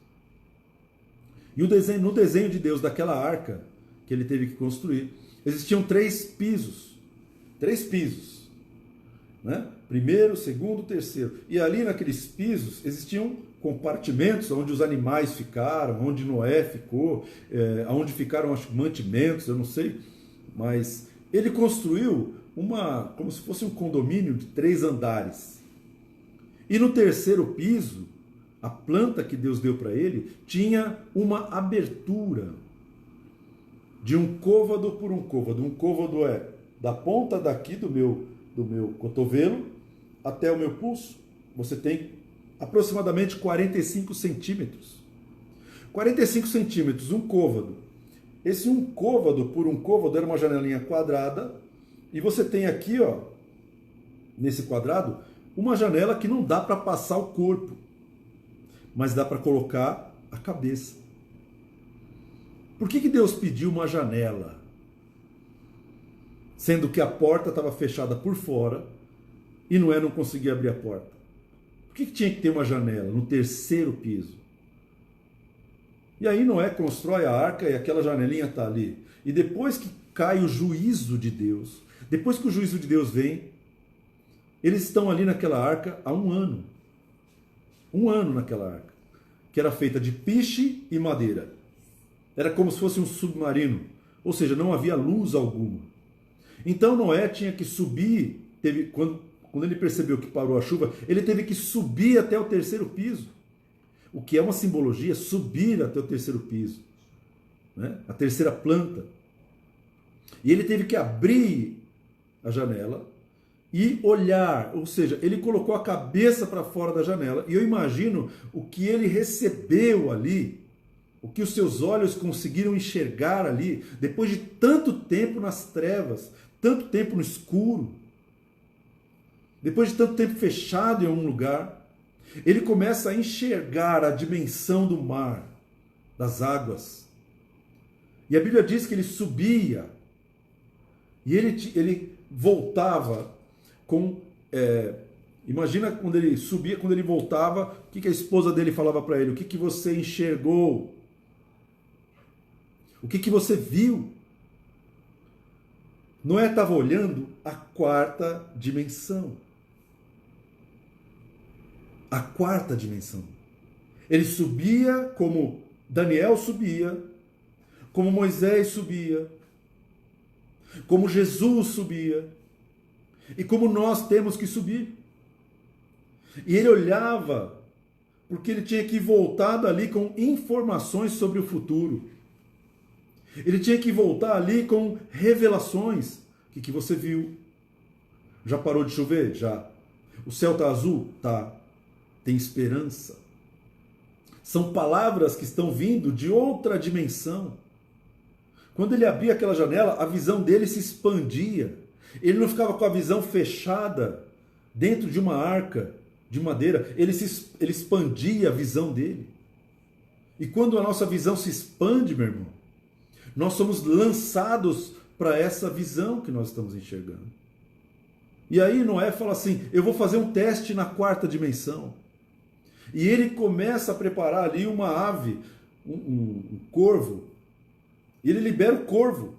E no desenho de Deus daquela arca que ele teve que construir, existiam 3 pisos. 3 pisos. Né? Primeiro, segundo, terceiro. E ali naqueles pisos existiam compartimentos onde os animais ficaram, onde Noé ficou, onde ficaram os mantimentos, eu não sei, mas ele construiu como se fosse um condomínio de 3 andares. E no terceiro piso, a planta que Deus deu para ele tinha uma abertura de um côvado por um côvado. Um côvado é da ponta daqui do meu cotovelo até o meu pulso. Você tem aproximadamente 45 centímetros. 45 centímetros, um côvado. Esse um côvado por um côvado era uma janelinha quadrada. E você tem aqui, ó, nesse quadrado, uma janela que não dá para passar o corpo, mas dá para colocar a cabeça. Por que Deus pediu uma janela? Sendo que a porta estava fechada por fora e Noé não conseguia abrir a porta. Por que tinha que ter uma janela no terceiro piso? E aí Noé constrói a arca e aquela janelinha está ali. E depois que cai o juízo de Deus, depois que o juízo de Deus vem, eles estão ali naquela arca há 1 ano. 1 ano naquela arca, que era feita de piche e madeira. Era como se fosse um submarino, ou seja, não havia luz alguma. Então Noé tinha que subir, quando ele percebeu que parou a chuva, ele teve que subir até o terceiro piso. O que é uma simbologia, subir até o terceiro piso, né? A terceira planta. E ele teve que abrir a janela e olhar, ou seja, ele colocou a cabeça para fora da janela, e eu imagino o que ele recebeu ali, o que os seus olhos conseguiram enxergar ali, depois de tanto tempo nas trevas, tanto tempo no escuro, depois de tanto tempo fechado em algum lugar. Ele começa a enxergar a dimensão do mar, das águas. E a Bíblia diz que ele subia, e ele voltava com... imagina quando ele subia, quando ele voltava, o que a esposa dele falava para ele? O que você enxergou? O que você viu? Noé estava olhando a 4ª dimensão. A 4ª dimensão. Ele subia como Daniel subia, como Moisés subia, como Jesus subia, e como nós temos que subir. E ele olhava, porque ele tinha que voltar dali com informações sobre o futuro. Ele tinha que voltar ali com revelações. O que você viu? Já parou de chover? Já. O céu está azul? Tá. Tem esperança. São palavras que estão vindo de outra dimensão. Quando ele abria aquela janela, a visão dele se expandia. Ele não ficava com a visão fechada dentro de uma arca de madeira. Ele expandia a visão dele. E quando a nossa visão se expande, meu irmão, nós somos lançados para essa visão que nós estamos enxergando. E aí Noé fala assim, eu vou fazer um teste na 4ª dimensão. E ele começa a preparar ali uma ave, um corvo. E ele libera o corvo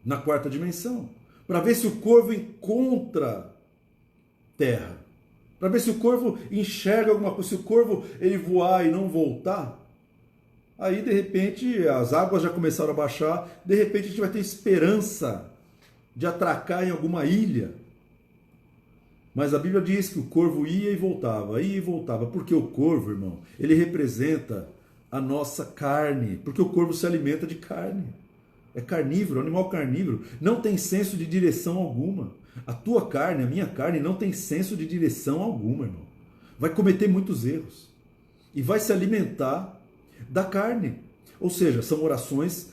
na 4ª dimensão, para ver se o corvo encontra terra, para ver se o corvo enxerga alguma coisa. Se o corvo ele voar e não voltar, aí de repente as águas já começaram a baixar, de repente a gente vai ter esperança de atracar em alguma ilha. Mas a Bíblia diz que o corvo ia e voltava, porque o corvo, irmão, ele representa a nossa carne, porque o corvo se alimenta de carne. É carnívoro, animal carnívoro, não tem senso de direção alguma. A tua carne, a minha carne, não tem senso de direção alguma, irmão. Vai cometer muitos erros e vai se alimentar da carne. Ou seja, são orações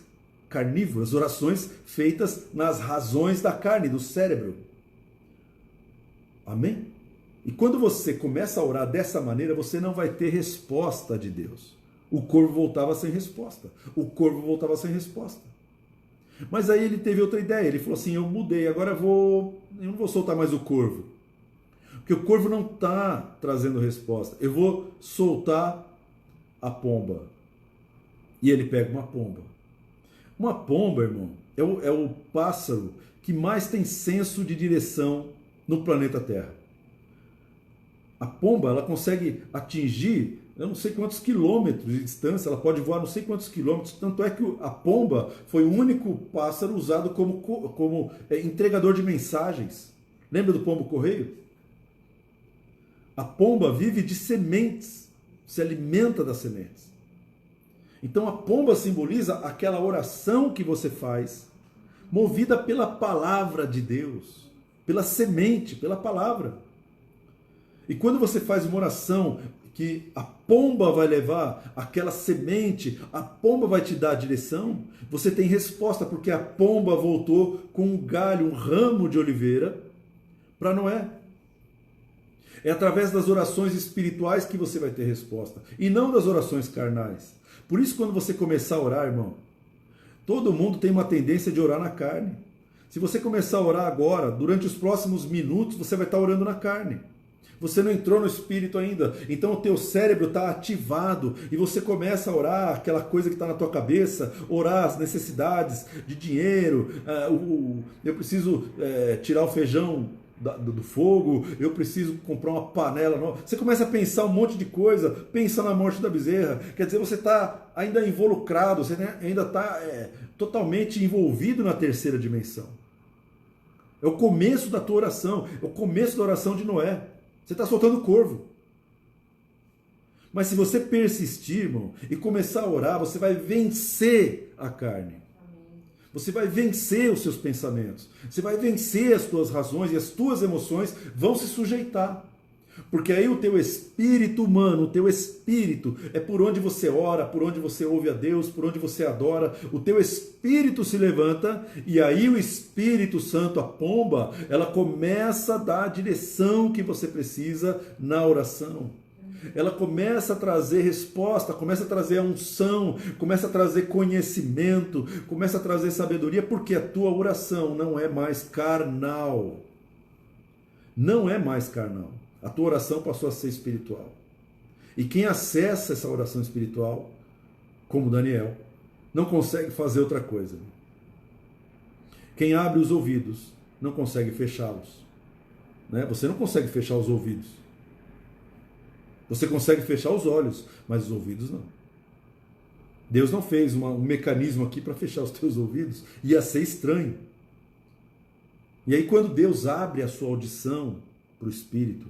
carnívoras, orações feitas nas razões da carne, do cérebro. Amém? E quando você começa a orar dessa maneira, você não vai ter resposta de Deus. O corvo voltava sem resposta. Mas aí ele teve outra ideia. Ele falou assim, eu mudei, agora eu não vou soltar mais o corvo. Porque o corvo não está trazendo resposta. Eu vou soltar a pomba. E ele pega uma pomba. Uma pomba, irmão, é o pássaro que mais tem senso de direção no planeta Terra. A pomba, ela consegue atingir, eu não sei quantos quilômetros de distância, ela pode voar não sei quantos quilômetros, tanto é que a pomba foi o único pássaro usado como entregador de mensagens. Lembra do pombo-correio? A pomba vive de sementes, se alimenta das sementes. Então a pomba simboliza aquela oração que você faz, movida pela palavra de Deus, pela semente, pela palavra. E quando você faz uma oração que a pomba vai levar aquela semente, a pomba vai te dar a direção, você tem resposta, porque a pomba voltou com um galho, um ramo de oliveira para Noé. É através das orações espirituais que você vai ter resposta, e não das orações carnais. Por isso, quando você começar a orar, irmão, todo mundo tem uma tendência de orar na carne. Se você começar a orar agora, durante os próximos minutos, você vai estar orando na carne. Você não entrou no espírito ainda, então o teu cérebro está ativado e você começa a orar aquela coisa que está na tua cabeça, orar as necessidades de dinheiro, eu preciso tirar o feijão do fogo, eu preciso comprar uma panela nova. Você começa a pensar um monte de coisa, pensa na morte da bezerra, quer dizer, você está ainda involucrado, você ainda está totalmente envolvido na terceira dimensão. É o começo da tua oração, é o começo da oração de Noé. Você está soltando corvo. Mas se você persistir, irmão, e começar a orar, você vai vencer a carne. Você vai vencer os seus pensamentos. Você vai vencer as tuas razões e as tuas emoções vão se sujeitar. Porque aí o teu espírito humano, o teu espírito, é por onde você ora, por onde você ouve a Deus, por onde você adora. O teu espírito se levanta e aí o Espírito Santo, a pomba, ela começa a dar a direção que você precisa na oração. Ela começa a trazer resposta, começa a trazer a unção, começa a trazer conhecimento, começa a trazer sabedoria, porque a tua oração não é mais carnal. Não é mais carnal. A tua oração passou a ser espiritual. E quem acessa essa oração espiritual, como Daniel, não consegue fazer outra coisa. Quem abre os ouvidos não consegue fechá-los. Você não consegue fechar os ouvidos. Você consegue fechar os olhos, mas os ouvidos não. Deus não fez um mecanismo aqui para fechar os teus ouvidos. Ia ser estranho. E aí quando Deus abre a sua audição para o Espírito,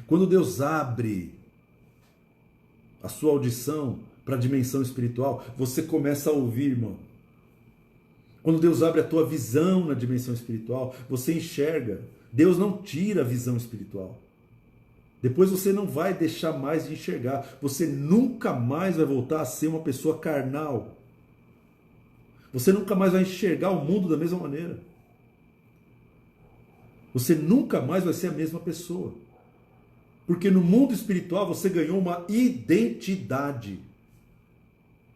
quando Deus abre a sua audição para a dimensão espiritual, você começa a ouvir, irmão. Quando Deus abre a tua visão na dimensão espiritual, você enxerga. Deus não tira a visão espiritual. Depois você não vai deixar mais de enxergar. Você nunca mais vai voltar a ser uma pessoa carnal. Você nunca mais vai enxergar o mundo da mesma maneira. Você nunca mais vai ser a mesma pessoa. Porque no mundo espiritual você ganhou uma identidade.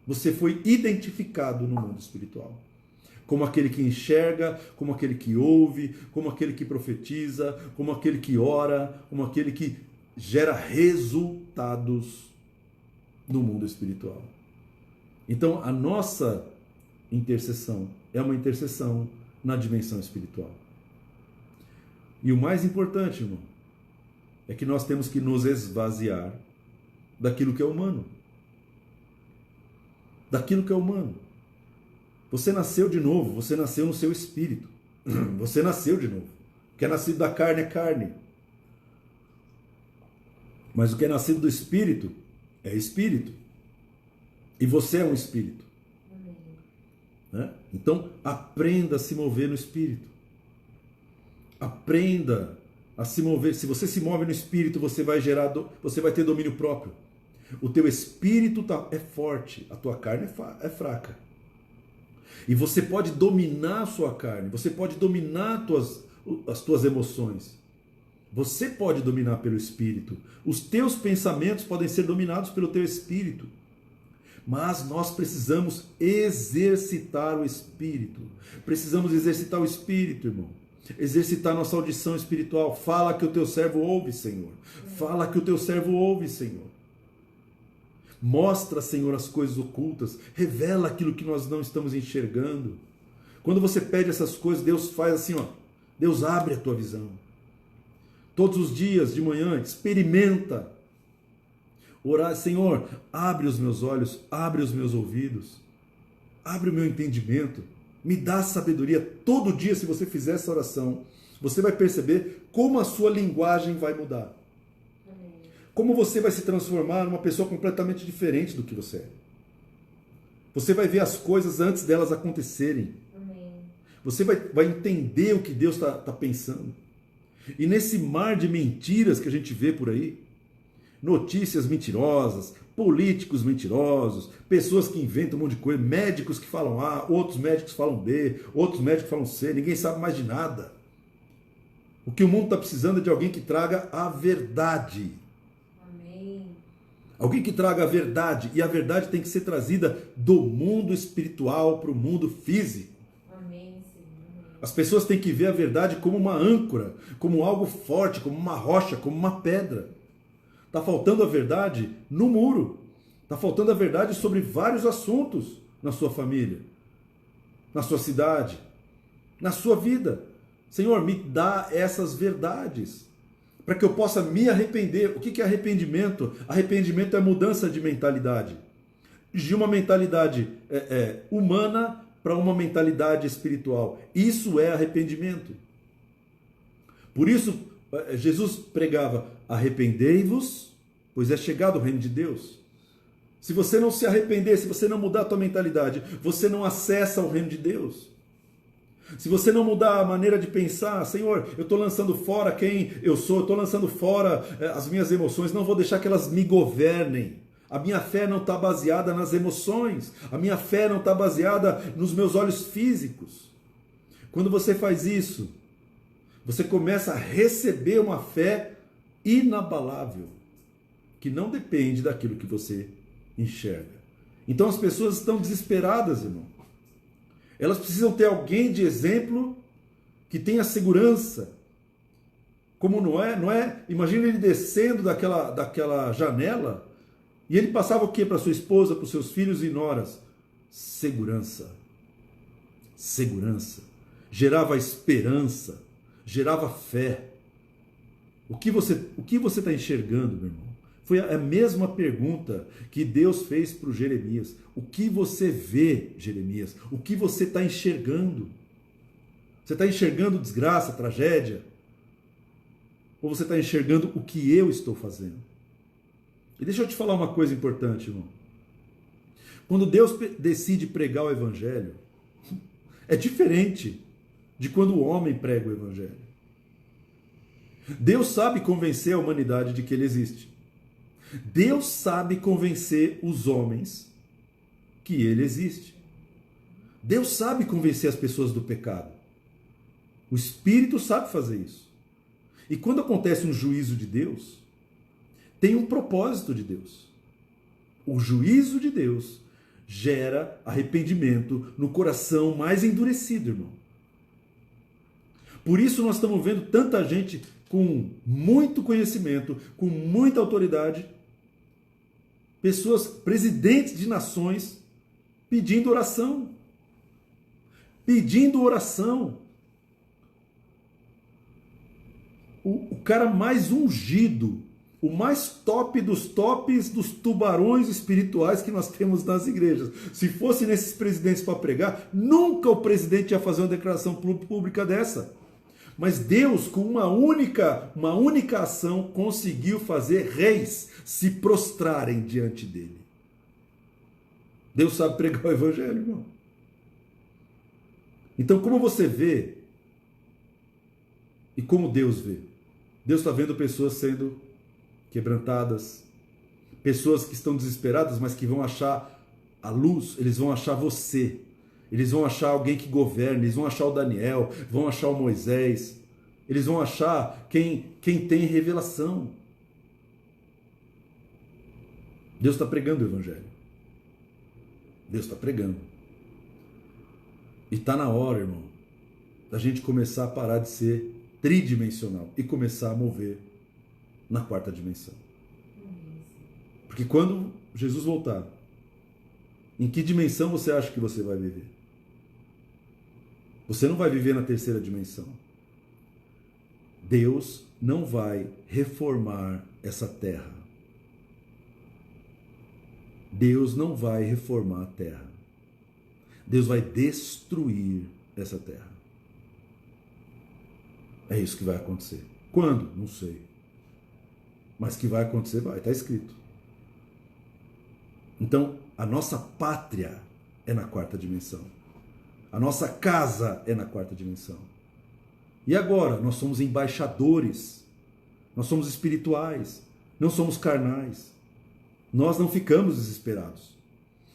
Você foi identificado no mundo espiritual. Como aquele que enxerga, como aquele que ouve, como aquele que profetiza, como aquele que ora, como aquele que gera resultados no mundo espiritual. Então a nossa intercessão é uma intercessão na dimensão espiritual. E o mais importante, irmão, é que nós temos que nos esvaziar daquilo que é humano. Daquilo que é humano. Você nasceu de novo, você nasceu no seu espírito. Você nasceu de novo. O que é nascido da carne é carne. Mas o que é nascido do espírito é espírito. E você é um espírito. Então, aprenda a se mover no espírito. Aprenda a se mover. Se você se move no espírito, você vai ter domínio próprio. O teu espírito é forte, a tua carne é fraca. E você pode dominar a sua carne, você pode dominar as tuas emoções. Você pode dominar pelo espírito. Os teus pensamentos podem ser dominados pelo teu espírito. Mas nós precisamos exercitar o espírito. Precisamos exercitar o espírito, irmão. Exercitar nossa audição espiritual. Fala que o teu servo ouve, Senhor. Fala que o teu servo ouve, Senhor. Mostra, Senhor, as coisas ocultas. Revela aquilo que nós não estamos enxergando. Quando você pede essas coisas, Deus faz assim, ó. Deus abre a tua visão. Todos os dias de manhã, experimenta. Orar, Senhor, abre os meus olhos, abre os meus ouvidos, abre o meu entendimento, me dá sabedoria. Todo dia, se você fizer essa oração, você vai perceber como a sua linguagem vai mudar. Como você vai se transformar numa pessoa completamente diferente do que você é. Você vai ver as coisas antes delas acontecerem. Você vai entender o que Deus está pensando. E nesse mar de mentiras que a gente vê por aí, notícias mentirosas, políticos mentirosos, pessoas que inventam um monte de coisa, médicos que falam A, outros médicos falam B, outros médicos falam C, ninguém sabe mais de nada. O que o mundo está precisando é de alguém que traga a verdade. Amém. Alguém que traga a verdade, e a verdade tem que ser trazida do mundo espiritual para o mundo físico. Amém, Senhor. As pessoas têm que ver a verdade como uma âncora, como algo forte, como uma rocha, como uma pedra. Está faltando a verdade no muro. Está faltando a verdade sobre vários assuntos na sua família, na sua cidade, na sua vida. Senhor, me dá essas verdades para que eu possa me arrepender. O que é arrependimento? Arrependimento é mudança de mentalidade. De uma mentalidade humana para uma mentalidade espiritual. Isso é arrependimento. Por isso, Jesus pregava: arrependei-vos, pois é chegado o reino de Deus. Se você não se arrepender, se você não mudar a tua mentalidade, você não acessa o reino de Deus. Se você não mudar a maneira de pensar, Senhor, eu estou lançando fora quem eu sou, eu estou lançando fora as minhas emoções, não vou deixar que elas me governem. A minha fé não está baseada nas emoções, a minha fé não está baseada nos meus olhos físicos. Quando você faz isso, você começa a receber uma fé inabalável, que não depende daquilo que você enxerga. Então as pessoas estão desesperadas, irmão. Elas precisam ter alguém de exemplo que tenha segurança. Como Noé, imagina ele descendo daquela janela e ele passava o que para sua esposa, para os seus filhos e noras? Segurança. Segurança. Gerava esperança, gerava fé. O que você está enxergando, meu irmão? Foi a mesma pergunta que Deus fez para o Jeremias. O que você vê, Jeremias? O que você está enxergando? Você está enxergando desgraça, tragédia? Ou você está enxergando o que eu estou fazendo? E deixa eu te falar uma coisa importante, irmão. Quando Deus decide pregar o Evangelho, é diferente de quando o homem prega o Evangelho. Deus sabe convencer a humanidade de que Ele existe. Deus sabe convencer os homens que Ele existe. Deus sabe convencer as pessoas do pecado. O Espírito sabe fazer isso. E quando acontece um juízo de Deus, tem um propósito de Deus. O juízo de Deus gera arrependimento no coração mais endurecido, irmão. Por isso nós estamos vendo tanta gente com muito conhecimento, com muita autoridade, pessoas, presidentes de nações, pedindo oração. Pedindo oração. O cara mais ungido, o mais top dos tops dos tubarões espirituais que nós temos nas igrejas. Se fosse nesses presidentes para pregar, nunca o presidente ia fazer uma declaração pública dessa. Mas Deus, com uma única ação, conseguiu fazer reis se prostrarem diante dele. Deus sabe pregar o Evangelho, irmão. Então, como você vê e como Deus vê? Deus está vendo pessoas sendo quebrantadas, pessoas que estão desesperadas, mas que vão achar a luz, eles vão achar você. Eles vão achar alguém que governe, eles vão achar o Daniel, vão achar o Moisés, eles vão achar quem tem revelação. Deus está pregando o Evangelho. Deus está pregando. E está na hora, irmão, da gente começar a parar de ser tridimensional e começar a mover na quarta dimensão. Porque quando Jesus voltar, em que dimensão você acha que você vai viver? Você não vai viver na terceira dimensão. Deus não vai reformar essa terra. Deus não vai reformar a terra. Deus vai destruir essa terra. É isso que vai acontecer. Quando? Não sei. Mas que vai acontecer, vai. Está escrito. Então, a nossa pátria é na quarta dimensão. A nossa casa é na quarta dimensão. E agora? Nós somos embaixadores. Nós somos espirituais. Não somos carnais. Nós não ficamos desesperados.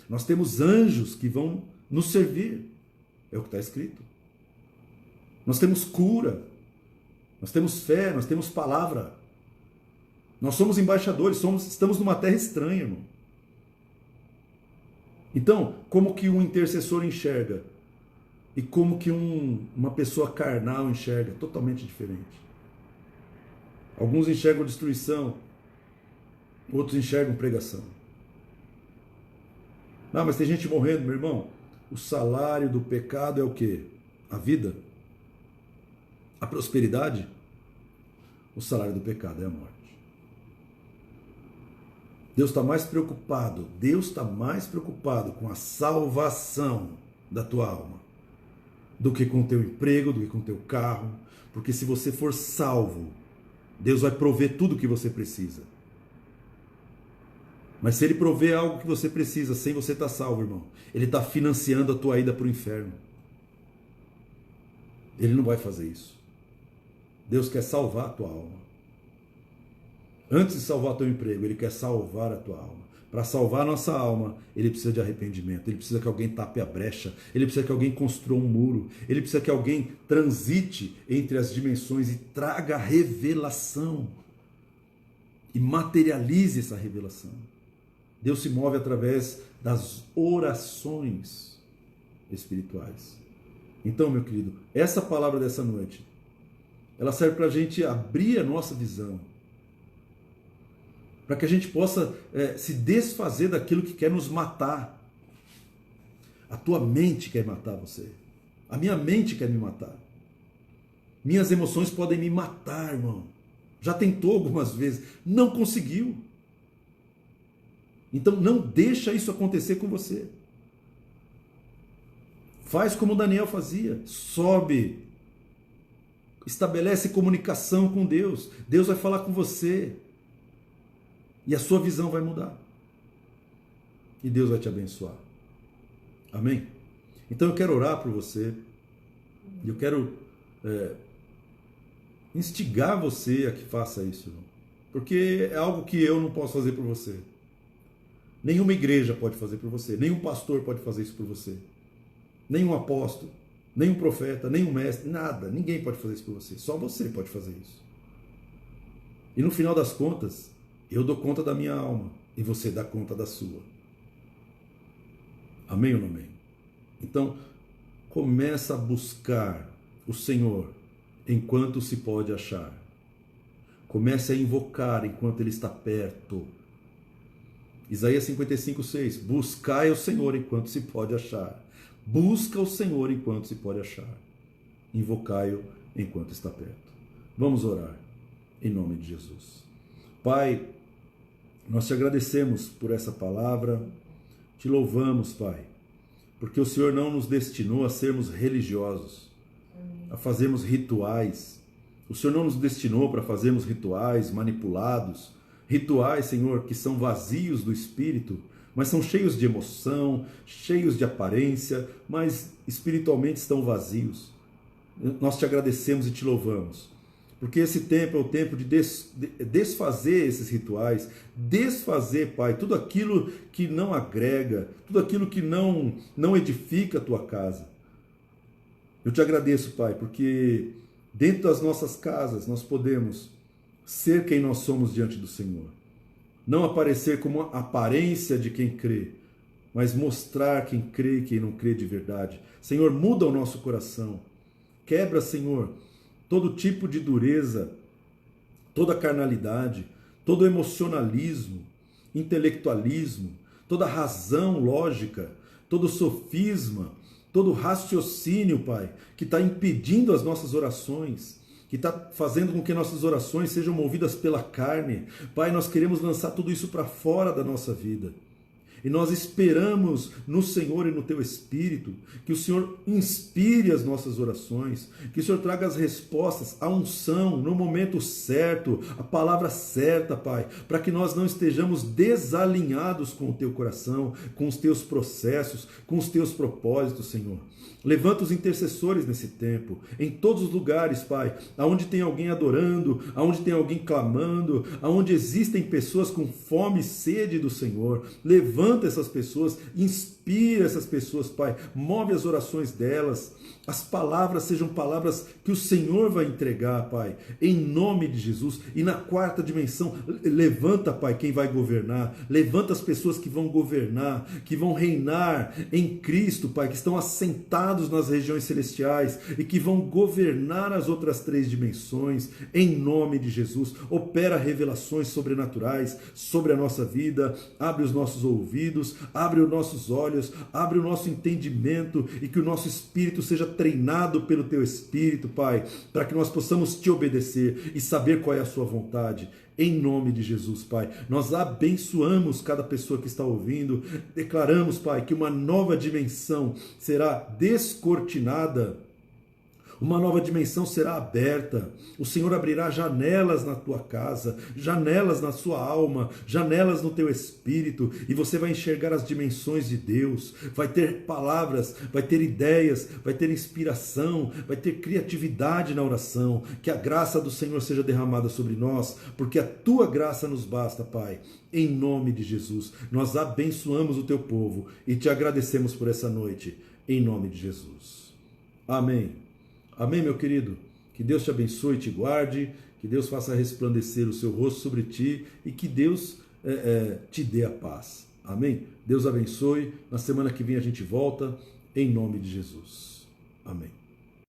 Nós temos anjos que vão nos servir. É o que está escrito. Nós temos cura. Nós temos fé. Nós temos palavra. Nós somos embaixadores. Estamos numa terra estranha, irmão. Então, como que um intercessor enxerga? E como que uma pessoa carnal enxerga? Totalmente diferente. Alguns enxergam destruição, outros enxergam pregação. Não, mas tem gente morrendo, meu irmão. O salário do pecado é o quê? A vida? A prosperidade? O salário do pecado é a morte. Deus está mais preocupado com a salvação da tua alma do que com o teu emprego, do que com o teu carro, porque se você for salvo, Deus vai prover tudo o que você precisa. Mas se Ele prover algo que você precisa sem você estar salvo, irmão, Ele está financiando a tua ida para o inferno. Ele não vai fazer isso. Deus quer salvar a tua alma. Antes de salvar teu emprego, Ele quer salvar a tua alma. Para salvar a nossa alma, Ele precisa de arrependimento. Ele precisa que alguém tape a brecha. Ele precisa que alguém construa um muro. Ele precisa que alguém transite entre as dimensões e traga revelação. E materialize essa revelação. Deus se move através das orações espirituais. Então, meu querido, essa palavra dessa noite, ela serve para a gente abrir a nossa visão, para que a gente possa se desfazer daquilo que quer nos matar. A tua mente quer matar você. A minha mente quer me matar. Minhas emoções podem me matar, irmão. Já tentou algumas vezes, não conseguiu. Então não deixa isso acontecer com você. Faz como Daniel fazia, sobe, estabelece comunicação com Deus. Deus vai falar com você. E a sua visão vai mudar. E Deus vai te abençoar. Amém? Então eu quero orar por você. Eu quero instigar você a que faça isso, irmão. Porque é algo que eu não posso fazer por você. Nenhuma igreja pode fazer por você. Nenhum pastor pode fazer isso por você. Nenhum apóstolo, nenhum profeta, nenhum mestre, nada. Ninguém pode fazer isso por você. Só você pode fazer isso. E no final das contas, eu dou conta da minha alma e você dá conta da sua. Amém ou não amém? Então, começa a buscar o Senhor enquanto se pode achar. Comece a invocar enquanto Ele está perto. Isaías 55:6. Buscai o Senhor enquanto se pode achar. Busca o Senhor enquanto se pode achar. Invocai-o enquanto está perto. Vamos orar em nome de Jesus. Pai, nós te agradecemos por essa palavra, te louvamos, Pai, porque o Senhor não nos destinou a sermos religiosos, a fazermos rituais. O Senhor não nos destinou para fazermos rituais manipulados, rituais, Senhor, que são vazios do Espírito, mas são cheios de emoção, cheios de aparência, mas espiritualmente estão vazios. Nós te agradecemos e te louvamos. Porque esse tempo é o tempo de desfazer esses rituais, desfazer, Pai, tudo aquilo que não agrega, tudo aquilo que não edifica a tua casa. Eu te agradeço, Pai, porque dentro das nossas casas nós podemos ser quem nós somos diante do Senhor. Não aparecer como a aparência de quem crê, mas mostrar quem crê e quem não crê de verdade. Senhor, muda o nosso coração. Quebra, Senhor, todo tipo de dureza, toda carnalidade, todo emocionalismo, intelectualismo, toda razão lógica, todo sofisma, todo raciocínio, Pai, que está impedindo as nossas orações, que está fazendo com que nossas orações sejam movidas pela carne. Pai, nós queremos lançar tudo isso para fora da nossa vida. E nós esperamos no Senhor e no Teu Espírito, que o Senhor inspire as nossas orações, que o Senhor traga as respostas, a unção, no momento certo, a palavra certa, Pai, para que nós não estejamos desalinhados com o Teu coração, com os Teus processos, com os Teus propósitos, Senhor. Levanta os intercessores nesse tempo, em todos os lugares, Pai, aonde tem alguém adorando, aonde tem alguém clamando, aonde existem pessoas com fome e sede do Senhor. Levanta essas pessoas, inspira essas pessoas, Pai, move as orações delas, as palavras sejam palavras que o Senhor vai entregar, Pai, em nome de Jesus. E na quarta dimensão, levanta, Pai, quem vai governar, levanta as pessoas que vão governar, que vão reinar em Cristo, Pai, que estão assentados nas regiões celestiais e que vão governar as outras três dimensões, em nome de Jesus. Opera revelações sobrenaturais sobre a nossa vida, abre os nossos ouvidos, abre os nossos olhos, abre o nosso entendimento e que o nosso espírito seja treinado pelo Teu Espírito, Pai, para que nós possamos Te obedecer e saber qual é a Sua vontade. Em nome de Jesus, Pai, nós abençoamos cada pessoa que está ouvindo, declaramos, Pai, que uma nova dimensão será descortinada, uma nova dimensão será aberta. O Senhor abrirá janelas na tua casa, janelas na sua alma, janelas no teu espírito, e você vai enxergar as dimensões de Deus. Vai ter palavras, vai ter ideias, vai ter inspiração, vai ter criatividade na oração. Que a graça do Senhor seja derramada sobre nós, porque a tua graça nos basta, Pai. Em nome de Jesus, nós abençoamos o teu povo e te agradecemos por essa noite. Em nome de Jesus. Amém. Amém, meu querido? Que Deus te abençoe e te guarde, que Deus faça resplandecer o seu rosto sobre ti e que Deus te dê a paz. Amém? Deus abençoe. Na semana que vem a gente volta, em nome de Jesus. Amém.